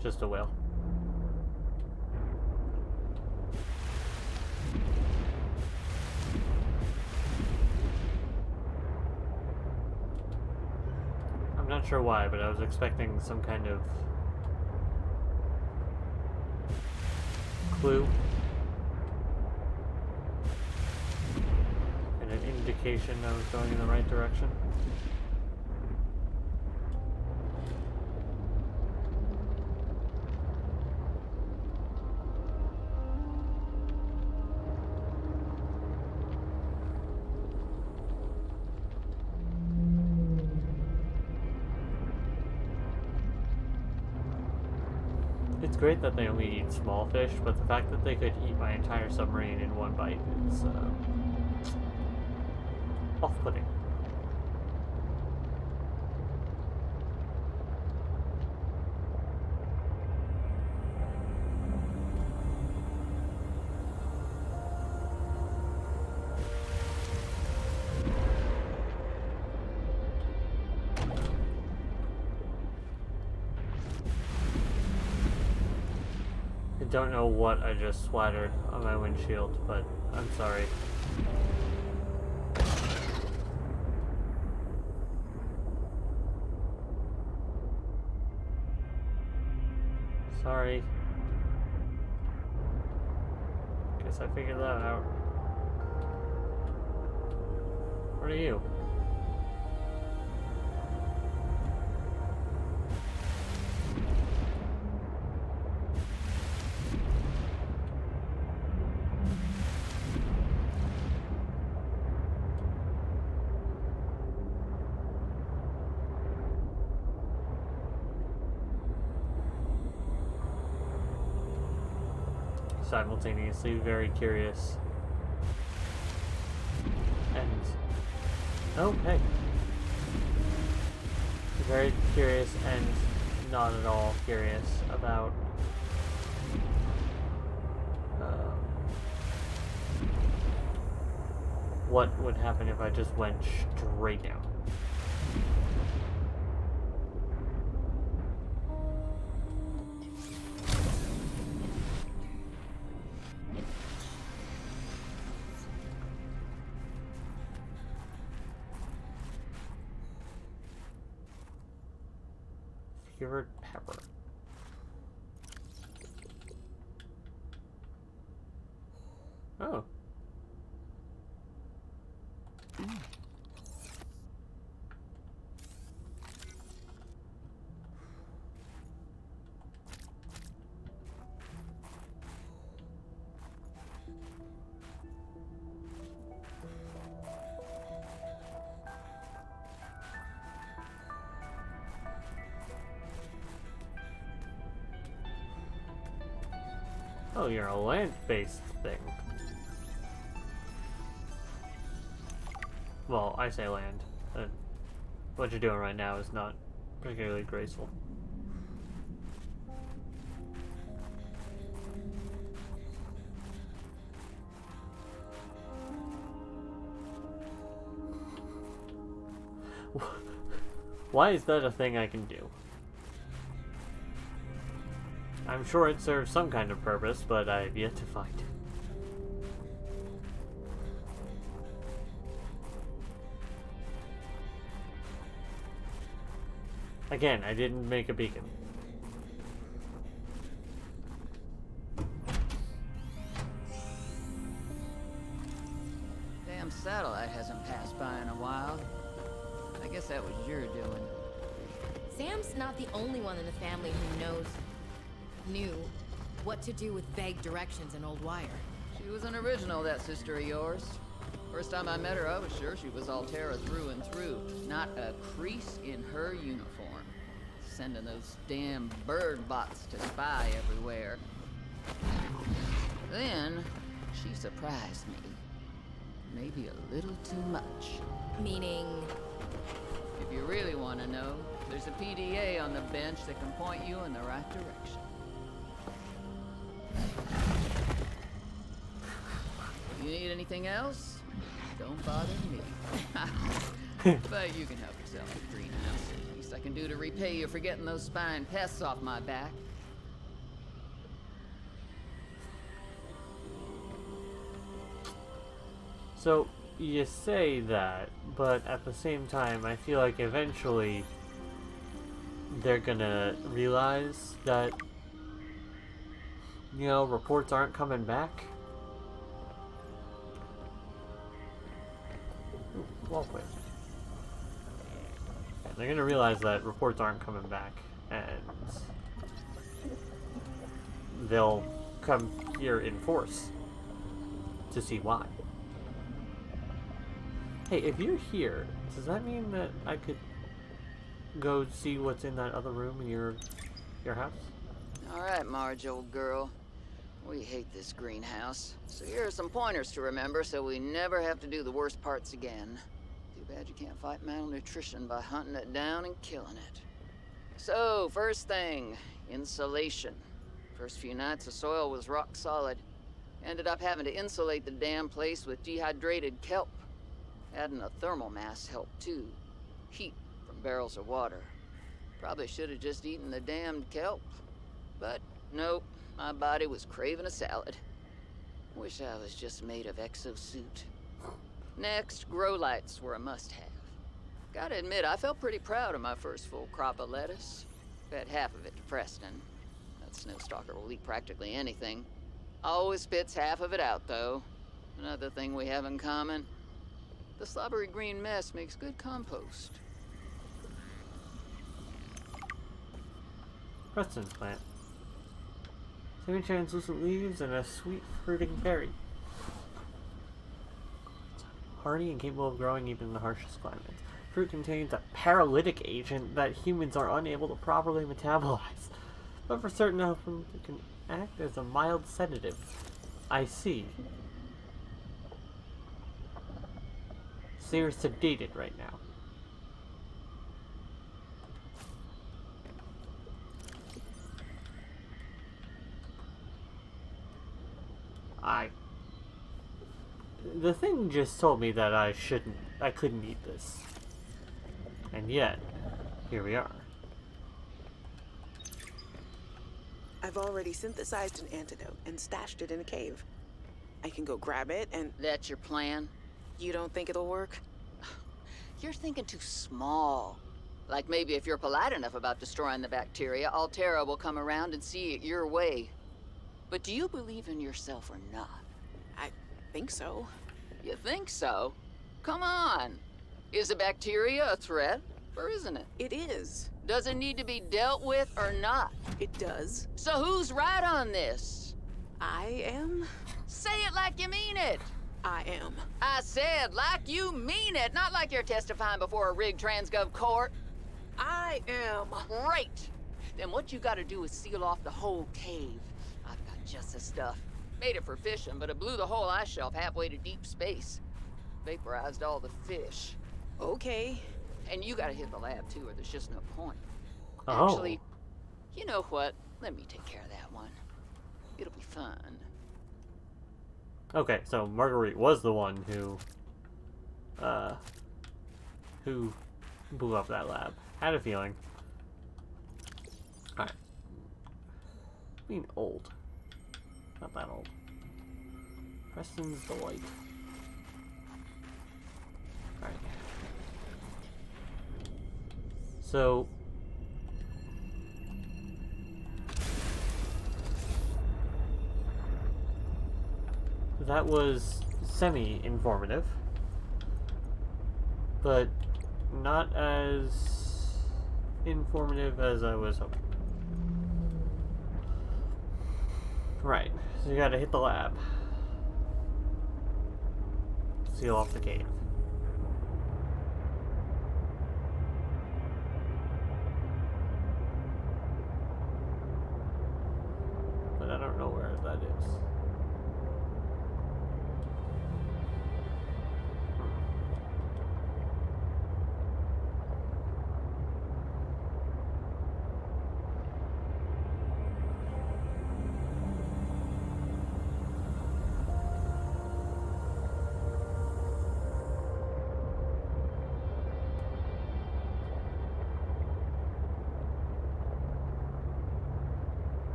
Just a whale. I'm not sure why, but I was expecting some kind of clue and an indication I was going in the right direction. It's great that they only eat small fish, but the fact that they could eat my entire submarine in one bite is off-putting. don't know what I just splattered on my windshield, but I'm sorry. Sorry. Guess I figured that out. What are you? Simultaneously very curious. And oh, hey. Very curious and not at all curious about what would happen if I just went straight down. Cured pepper. Oh. Oh, you're a land-based thing. Well, I say land. What you're doing right now is not particularly graceful. Why is that a thing I can do? I'm sure it serves some kind of purpose, but I have yet to find it. Again, I didn't make a beacon. Damn satellite hasn't passed by in a while. I guess that was your doing. Sam's not the only one in the family who knew what to do with vague directions in Old Wire. She was an original, that sister of yours. First time I met her, I was sure she was Altera through and through. Not a crease in her uniform. Sending those damn bird bots to spy everywhere. Then, she surprised me. Maybe a little too much. Meaning? If you really want to know, there's a PDA on the bench that can point you in the right direction. If you need anything else, don't bother me. But you can help yourself to the greenhouse. Least I can do to repay you for getting those spine pests off my back. So, you say that, but at the same time, I feel like eventually they're gonna realize that, you know, reports aren't coming back. Ooh, walkway. Yeah, they're gonna realize that reports aren't coming back, and they'll come here in force to see why. Hey, if you're here, does that mean that I could go see what's in that other room in your house? Alright, Marge, old girl. We hate this greenhouse. So here are some pointers to remember so we never have to do the worst parts again. Too bad you can't fight malnutrition by hunting it down and killing it. So, first thing, insulation. First few nights the soil was rock solid. Ended up having to insulate the damn place with dehydrated kelp. Adding a thermal mass helped too. Heat from barrels of water. Probably should have just eaten the damned kelp. But nope, My body was craving a salad. Wish I was just made of exosuit. Next, grow lights were a must-have. Gotta admit, I felt pretty proud of my first full crop of lettuce. Fed half of it to Preston. That snowstalker will eat practically anything. Always spits half of it out, though. Another thing we have in common. The slobbery green mess makes good compost. Preston's plant. Semi-translucent leaves and a sweet fruiting berry. Hardy and capable of growing even in the harshest climates. Fruit contains a paralytic agent that humans are unable to properly metabolize. But for certain elements, it can act as a mild sedative. I see. So you're sedated right now. The thing just told me that I couldn't eat this. And yet, here we are. I've already synthesized an antidote and stashed it in a cave. I can go grab it and... That's your plan? You don't think it'll work? You're thinking too small. Like maybe if you're polite enough about destroying the bacteria, Altera will come around and see it your way. But do you believe in yourself or not? I think so. You think so? Come on. Is the bacteria a threat, or isn't it? It is. Does it need to be dealt with or not? It does. So who's right on this? I am. Say it like you mean it. I am. I said like you mean it, not like you're testifying before a rigged transgov court. I am. Great. Then what you gotta do is seal off the whole cave. I've got just the stuff. Made it for fishing, but it blew the whole ice shelf halfway to deep space. Vaporized all the fish. Okay. And you gotta hit the lab too, or there's just no point. Oh. Actually, you know what? Let me take care of that one. It'll be fun. Okay, so Marguerite was the one who blew up that lab. Had a feeling. Alright. Being old. Not that old. Preston's Delight. Alright. So... that was semi-informative. But not as informative as I was hoping. Right, so you gotta hit the lab. Seal off the cave. But I don't know where that is.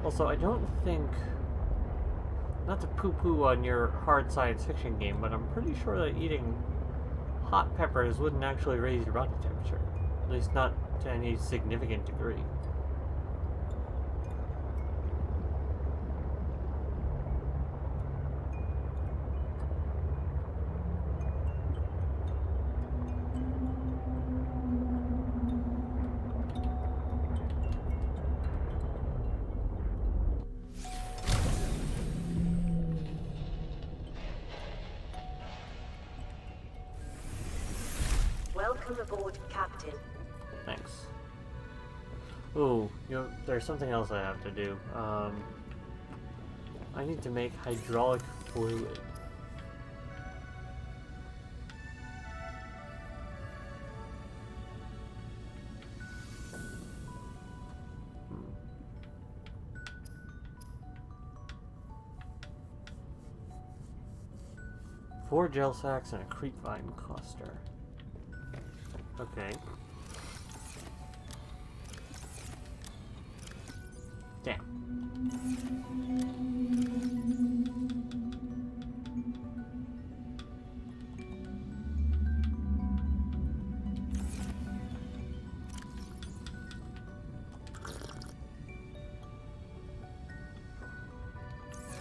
Also, I don't think, not to poo-poo on your hard science fiction game, but I'm pretty sure that eating hot peppers wouldn't actually raise your body temperature. At least not to any significant degree. Welcome aboard, Captain. Thanks. Ooh, there's something else I have to do. I need to make hydraulic fluid. Four gel sacks and a creepvine cluster. Okay.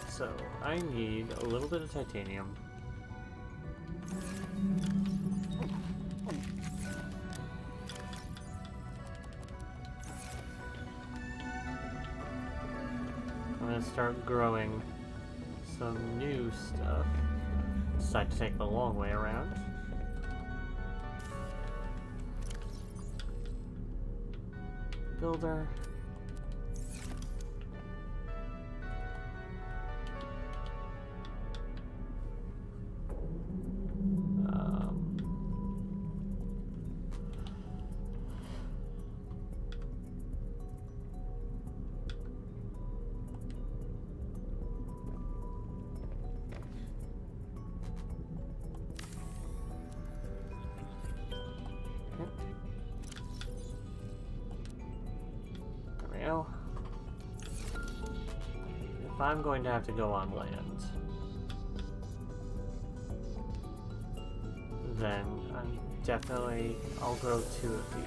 So, I need a little bit of titanium. I'm gonna start growing some new stuff. Decide to take the long way around. Builder. If I'm going to have to go on land, then I'll grow 2 of these.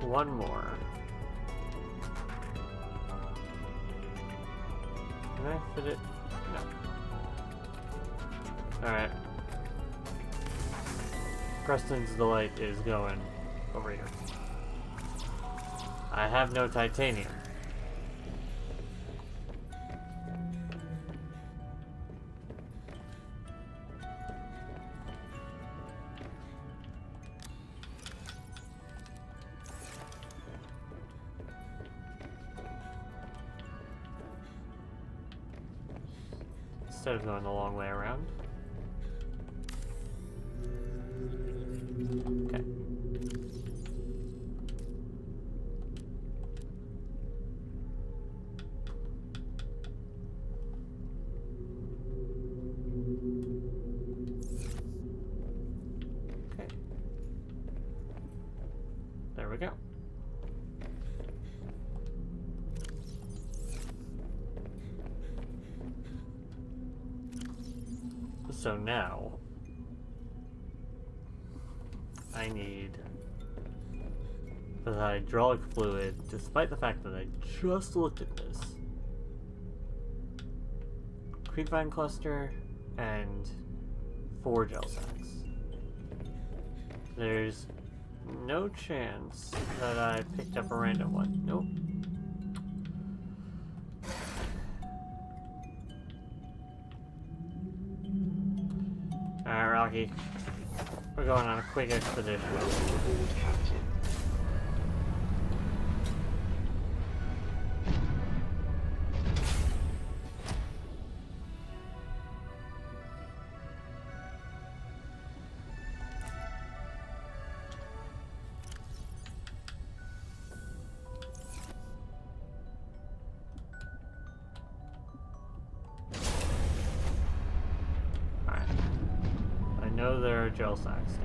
One more. Can I fit it? No. Alright. Preston's Delight is going over here. I have no titanium. Instead of going the long way around. Okay. Okay. There we go. So now, I need the hydraulic fluid, despite the fact that I just looked at this. Creepvine cluster and 4 gel sacks. There's no chance that I picked up a random one. Nope. Alright, Rocky. We're going on a quick expedition. Welcome aboard, Captain. I know there are gel sacks there.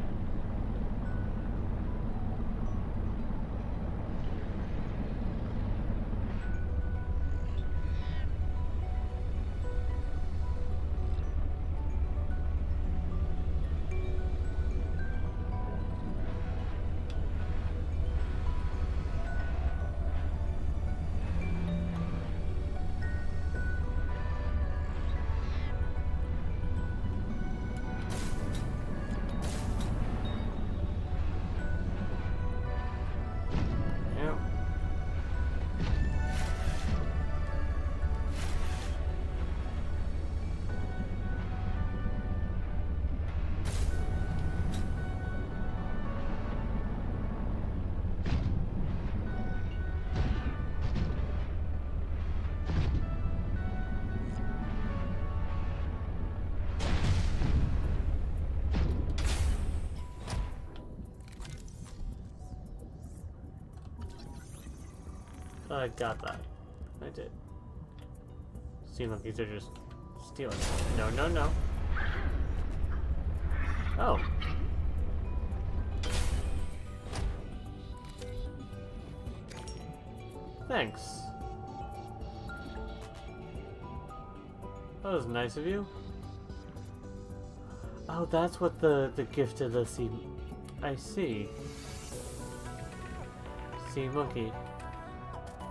I got that. I did. Seem like these are just stealing. No, no, no. Oh. Thanks. That was nice of you. Oh, that's what the gift of the sea... I see. Sea monkey.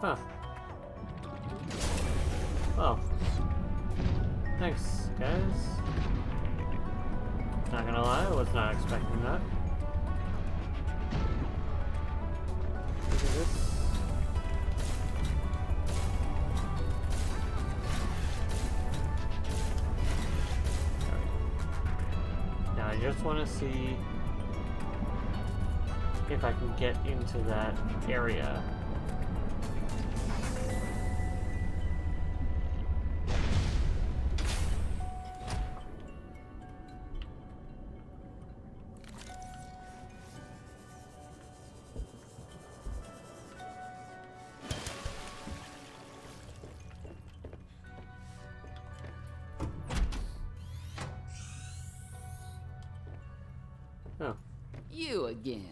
Huh. Well. Thanks, guys. Not gonna lie, I was not expecting that. Look at this. Now I just want to see if I can get into that area. Oh. You again.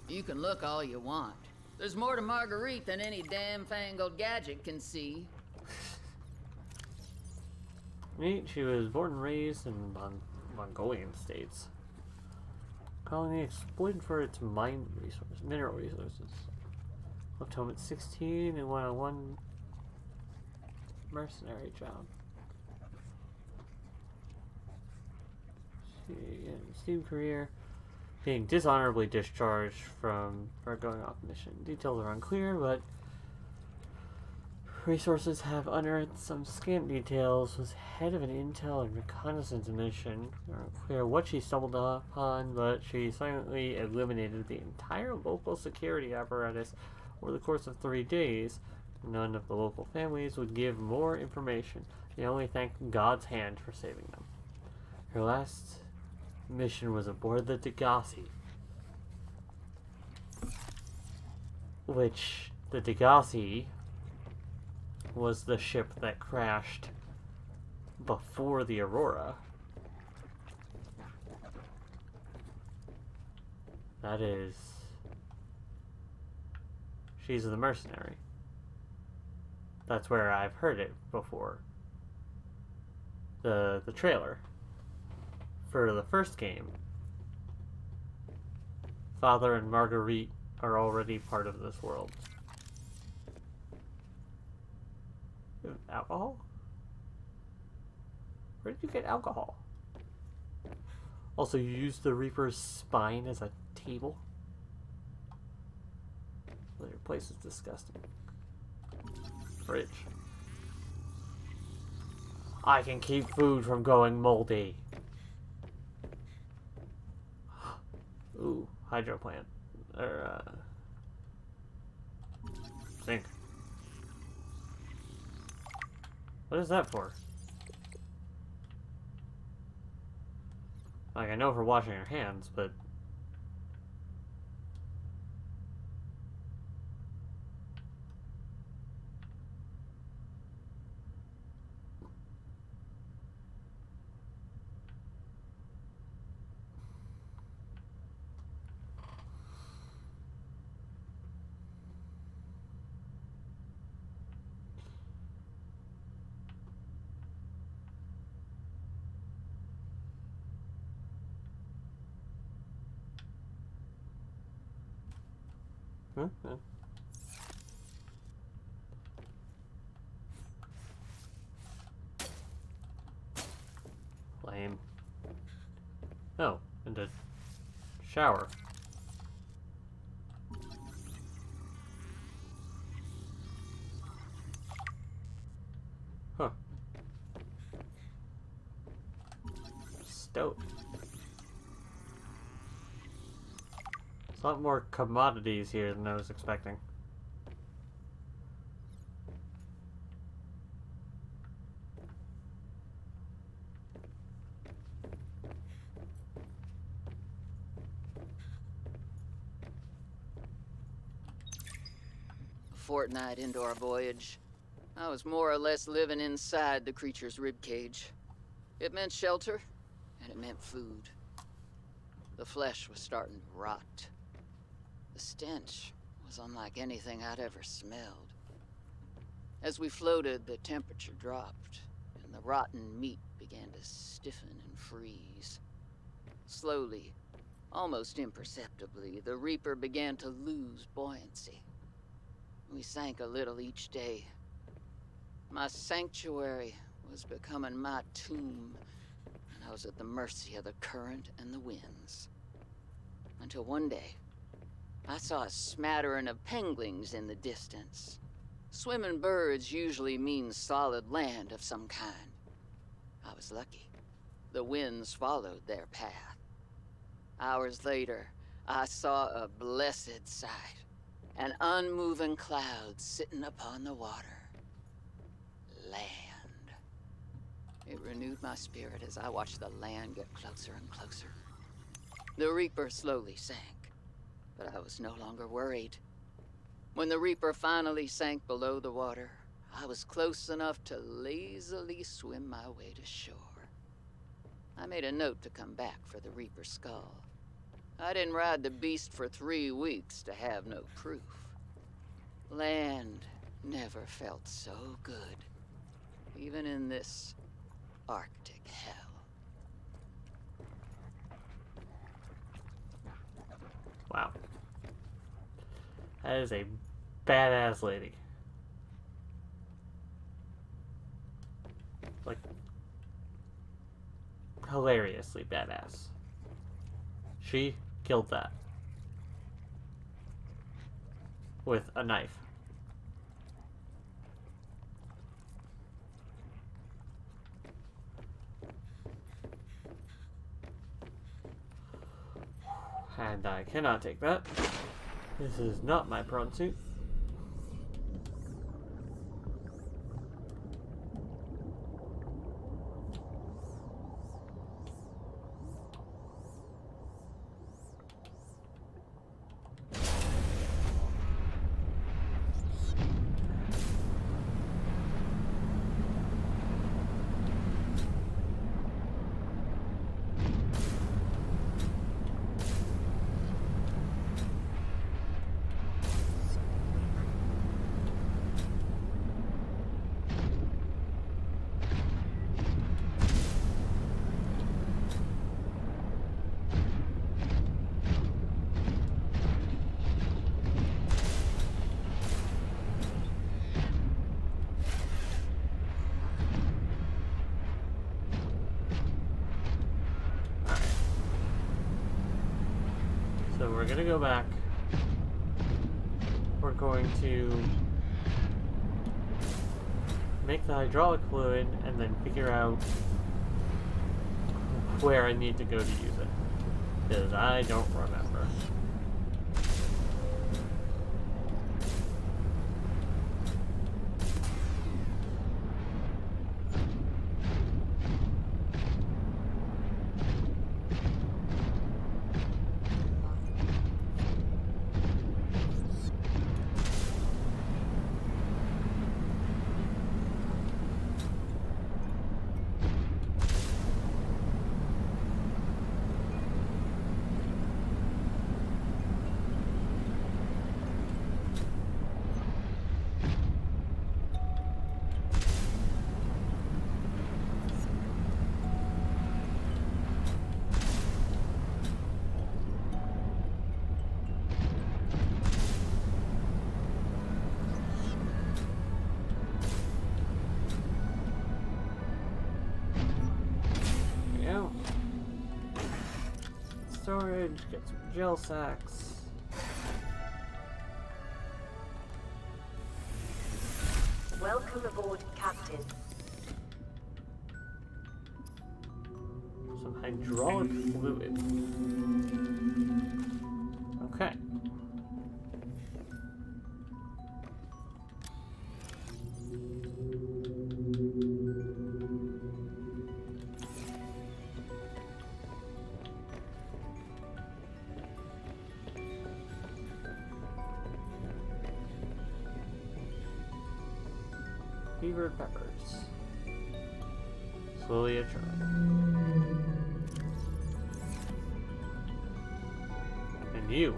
You can look all you want. There's more to Marguerite than any damn fangled gadget can see. Neat, she was born and raised in Mongolian states. Colony exploited for its mineral resources. Left home at 16 and went on one mercenary job. She had a steam career, being dishonorably discharged for going off mission. Details are unclear, but resources have unearthed some scant details. Was head of an intel and reconnaissance mission. Unclear what she stumbled upon, but she silently eliminated the entire local security apparatus over the course of 3 days. None of the local families would give more information. They only thanked God's hand for saving them. Her last mission was aboard the Degassi, which the Degassi was the ship that crashed before the Aurora. That is, she's the mercenary. That's where I've heard it before. The trailer for the first game, Father and Marguerite are already part of this world. Alcohol? Where did you get alcohol? Also, you used the Reaper's spine as a table? Their place is disgusting. Fridge. I can keep food from going moldy. Ooh, hydro plant. Sink. What is that for? Like, I know for washing your hands, but... Huh? Huh? Lame. Oh, and a shower. Huh. Stove. A lot more commodities here than I was expecting. fortnight into our voyage, I was more or less living inside the creature's ribcage. It meant shelter, and it meant food. The flesh was starting to rot. The stench was unlike anything I'd ever smelled. As we floated, the temperature dropped, and the rotten meat began to stiffen and freeze. Slowly, almost imperceptibly, the Reaper began to lose buoyancy. We sank a little each day. My sanctuary was becoming my tomb, and I was at the mercy of the current and the winds. Until one day, I saw a smattering of penguins in the distance. Swimming birds usually mean solid land of some kind. I was lucky. The winds followed their path. Hours later, I saw a blessed sight. An unmoving cloud sitting upon the water. Land. It renewed my spirit as I watched the land get closer and closer. The Reaper slowly sank, but I was no longer worried. When the Reaper finally sank below the water, I was close enough to lazily swim my way to shore. I made a note to come back for the Reaper's skull. I didn't ride the beast for 3 weeks to have no proof. Land never felt so good, even in this Arctic hell. Wow. That is a badass lady. Like, hilariously badass. She killed that. With a knife. And I cannot take that. This is not my prawn suit. So we're gonna go back. We're going to make the hydraulic fluid and then figure out where I need to go to use it. Because I don't remember. Storage, get some gel sacks. Welcome aboard, Captain. Some hydraulic fluid. Okay. Fevered peppers. Slowly a try. And you.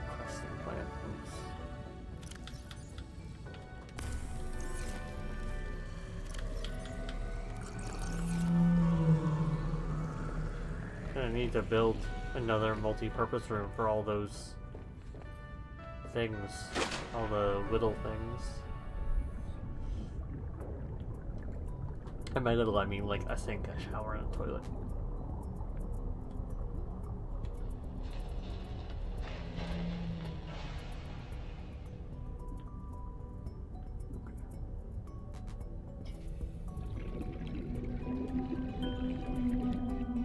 Crescent plant. Gonna need to build another multi-purpose room for all those things, all the little things. And by little I mean like a sink, a shower, and a toilet.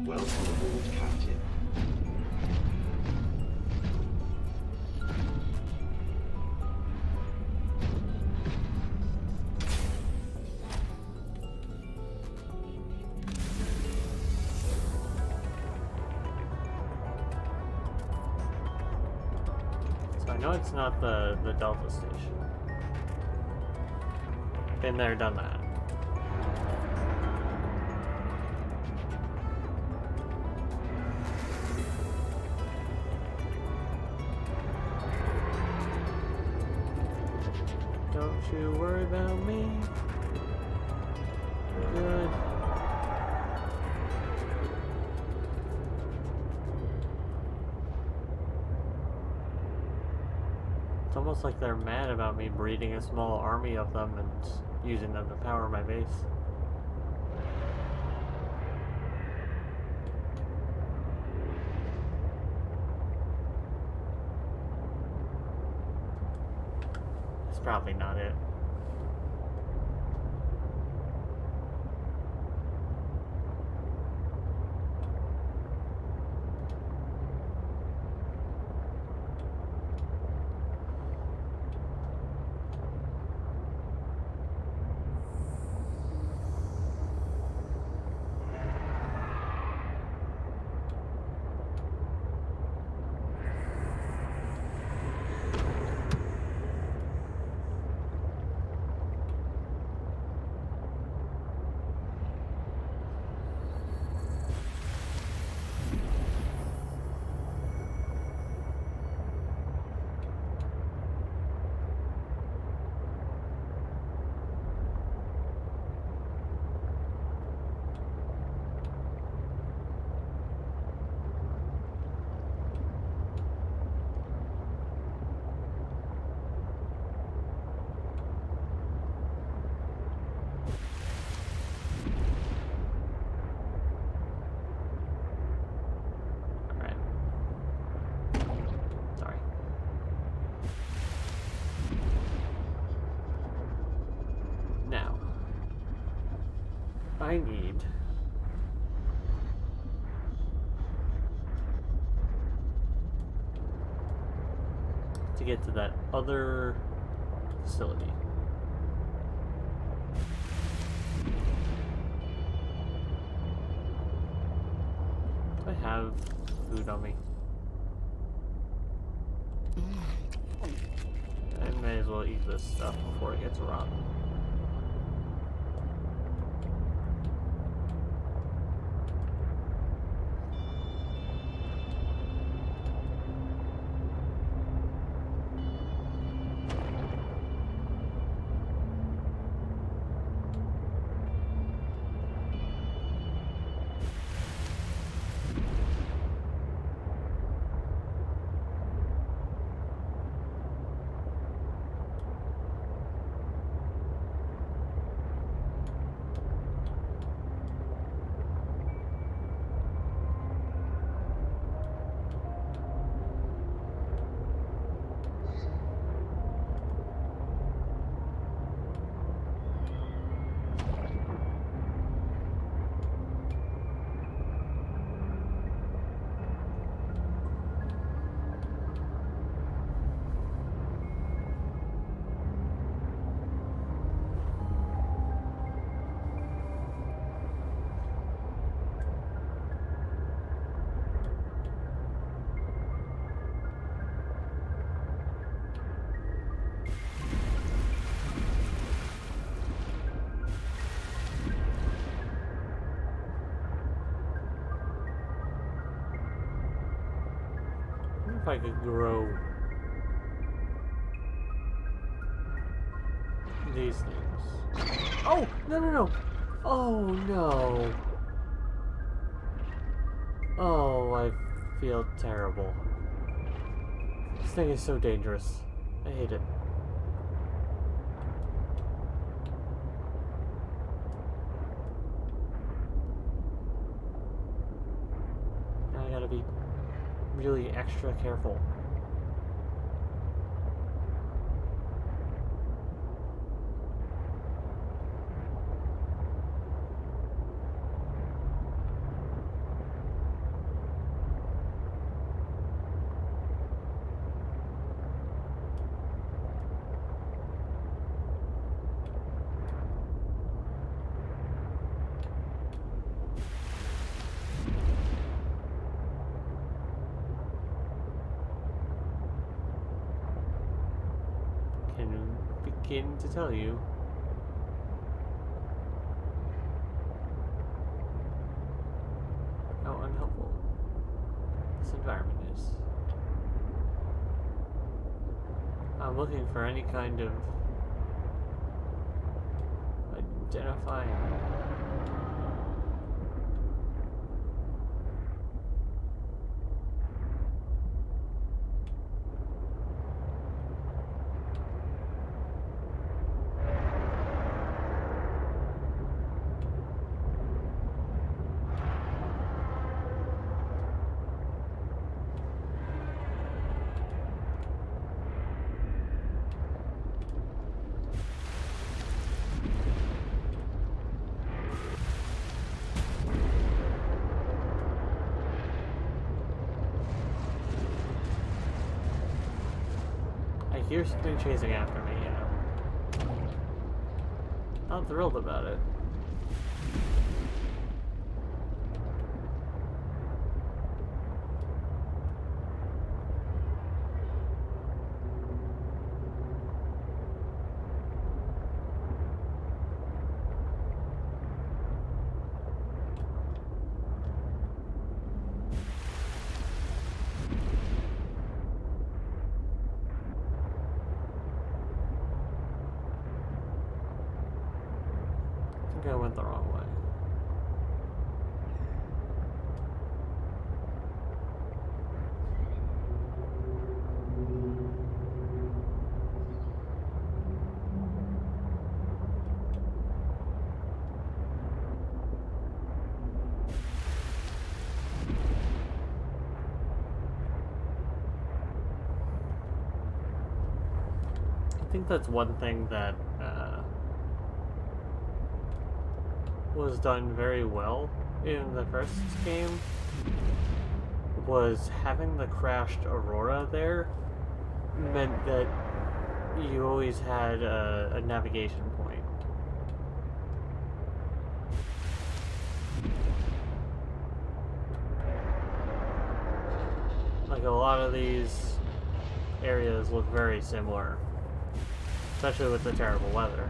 Welcome aboard, Captain. So I know it's not the Delta station. Been there, done that. Don't you worry about me. Good. It's almost like they're mad about me breeding a small army of them and using them to power my base. That's probably not it. I need to get to that other facility. Do I have food on me? I may as well eat this stuff before it gets rotten. if I could grow these things. Oh, no, no, no. Oh, no. Oh, I feel terrible. This thing is so dangerous. I hate it. Now I gotta be really extra careful. Can begin to tell you how unhelpful this environment is. I'm looking for any kind of identifying. I hear something chasing after me, you know. Not thrilled about it. I think I went the wrong way. I think that's one thing that was done very well in the first game, was having the crashed Aurora there meant that you always had a navigation point. Like, a lot of these areas look very similar, especially with the terrible weather.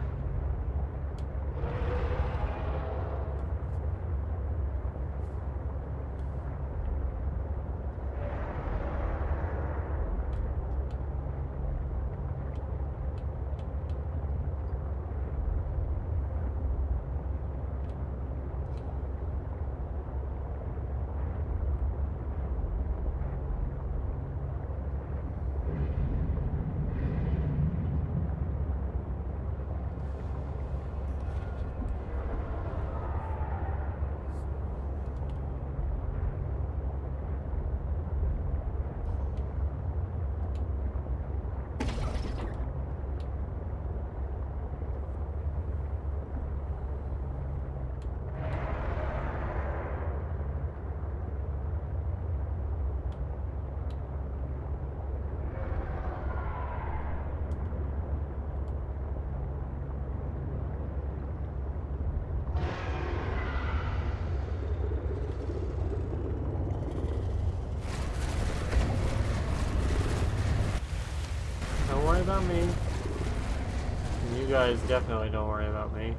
Don't worry about me. And you guys definitely don't worry about me.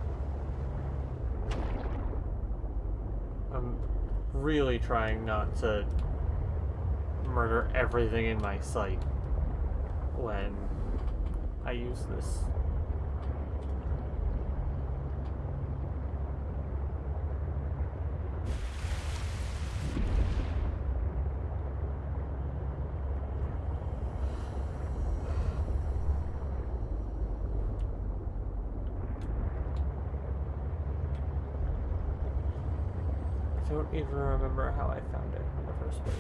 I'm really trying not to murder everything in my sight when I use this. I don't even remember how I found it in the first place.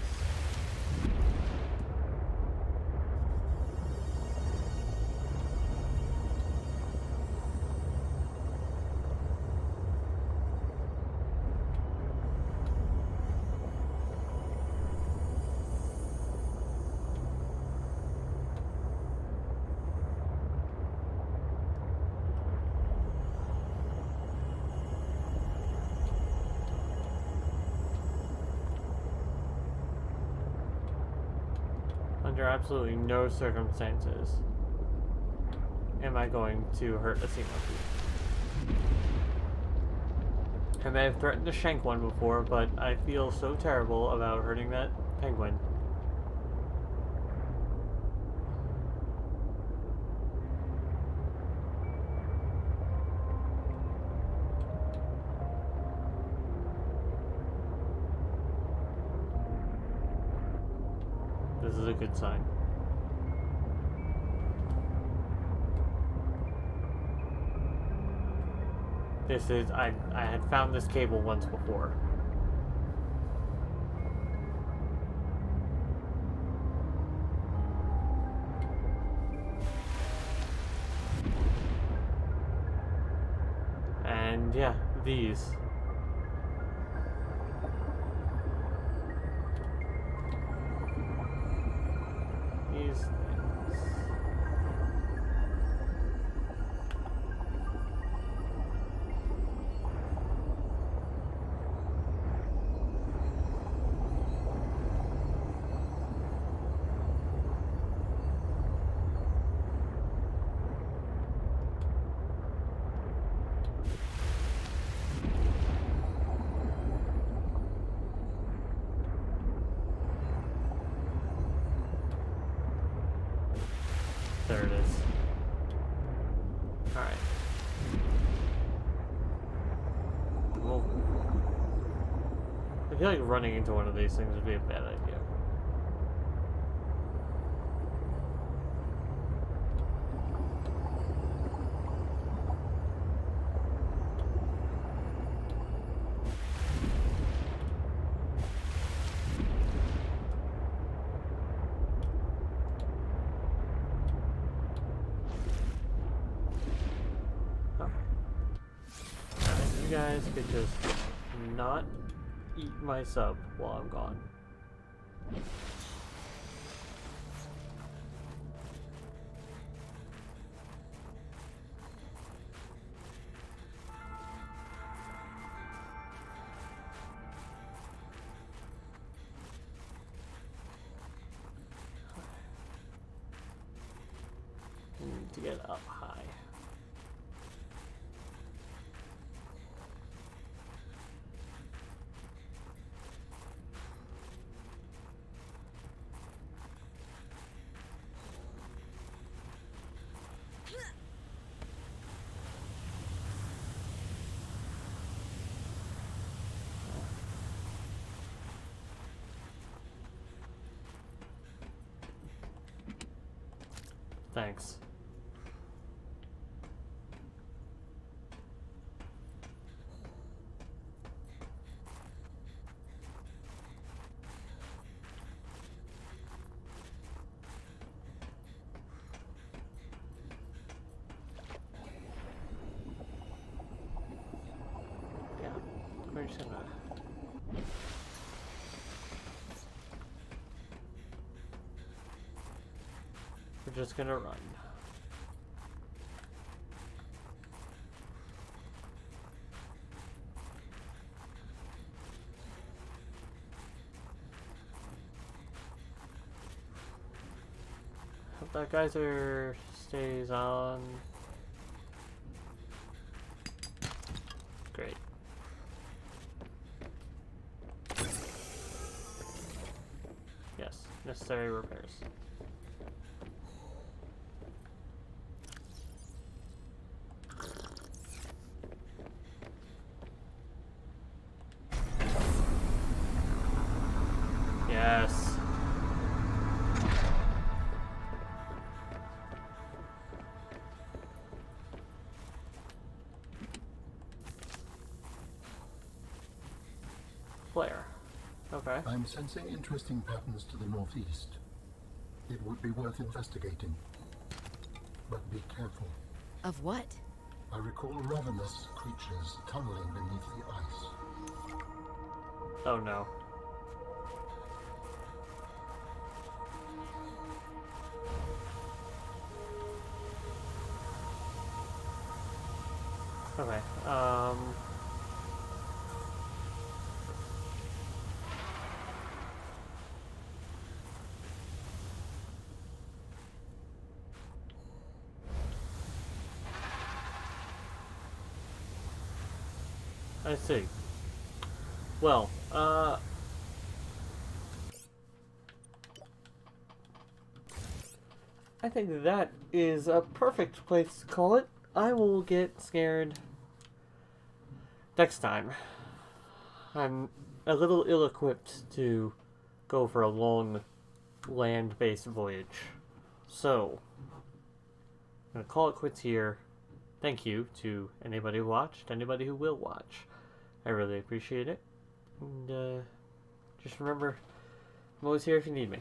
Under absolutely no circumstances am I going to hurt a sea monkey. I may have threatened to shank one before, but I feel so terrible about hurting that penguin. This is a good sign. This is, I had found this cable once before. And yeah, these. These things. There it is. Alright. Well, I feel like running into one of these things would be a bad idea. You guys could just not eat my sub while I'm gone. I need to get up high. Thanks. Yeah, we're just gonna... We're just gonna run. Hope that geyser stays on. Great. Yes. Yes, necessary repairs. Yes. Flare. Okay. I'm sensing interesting patterns to the northeast. It would be worth investigating. But be careful. Of what? I recall ravenous creatures tunneling beneath the ice. Oh no. Okay, I see. Well, I think that is a perfect place to call it. I will get scared next time. I'm a little ill-equipped to go for a long land-based voyage. So, I'm going to call it quits here. Thank you to anybody who watched, anybody who will watch. I really appreciate it. And just remember, I'm always here if you need me.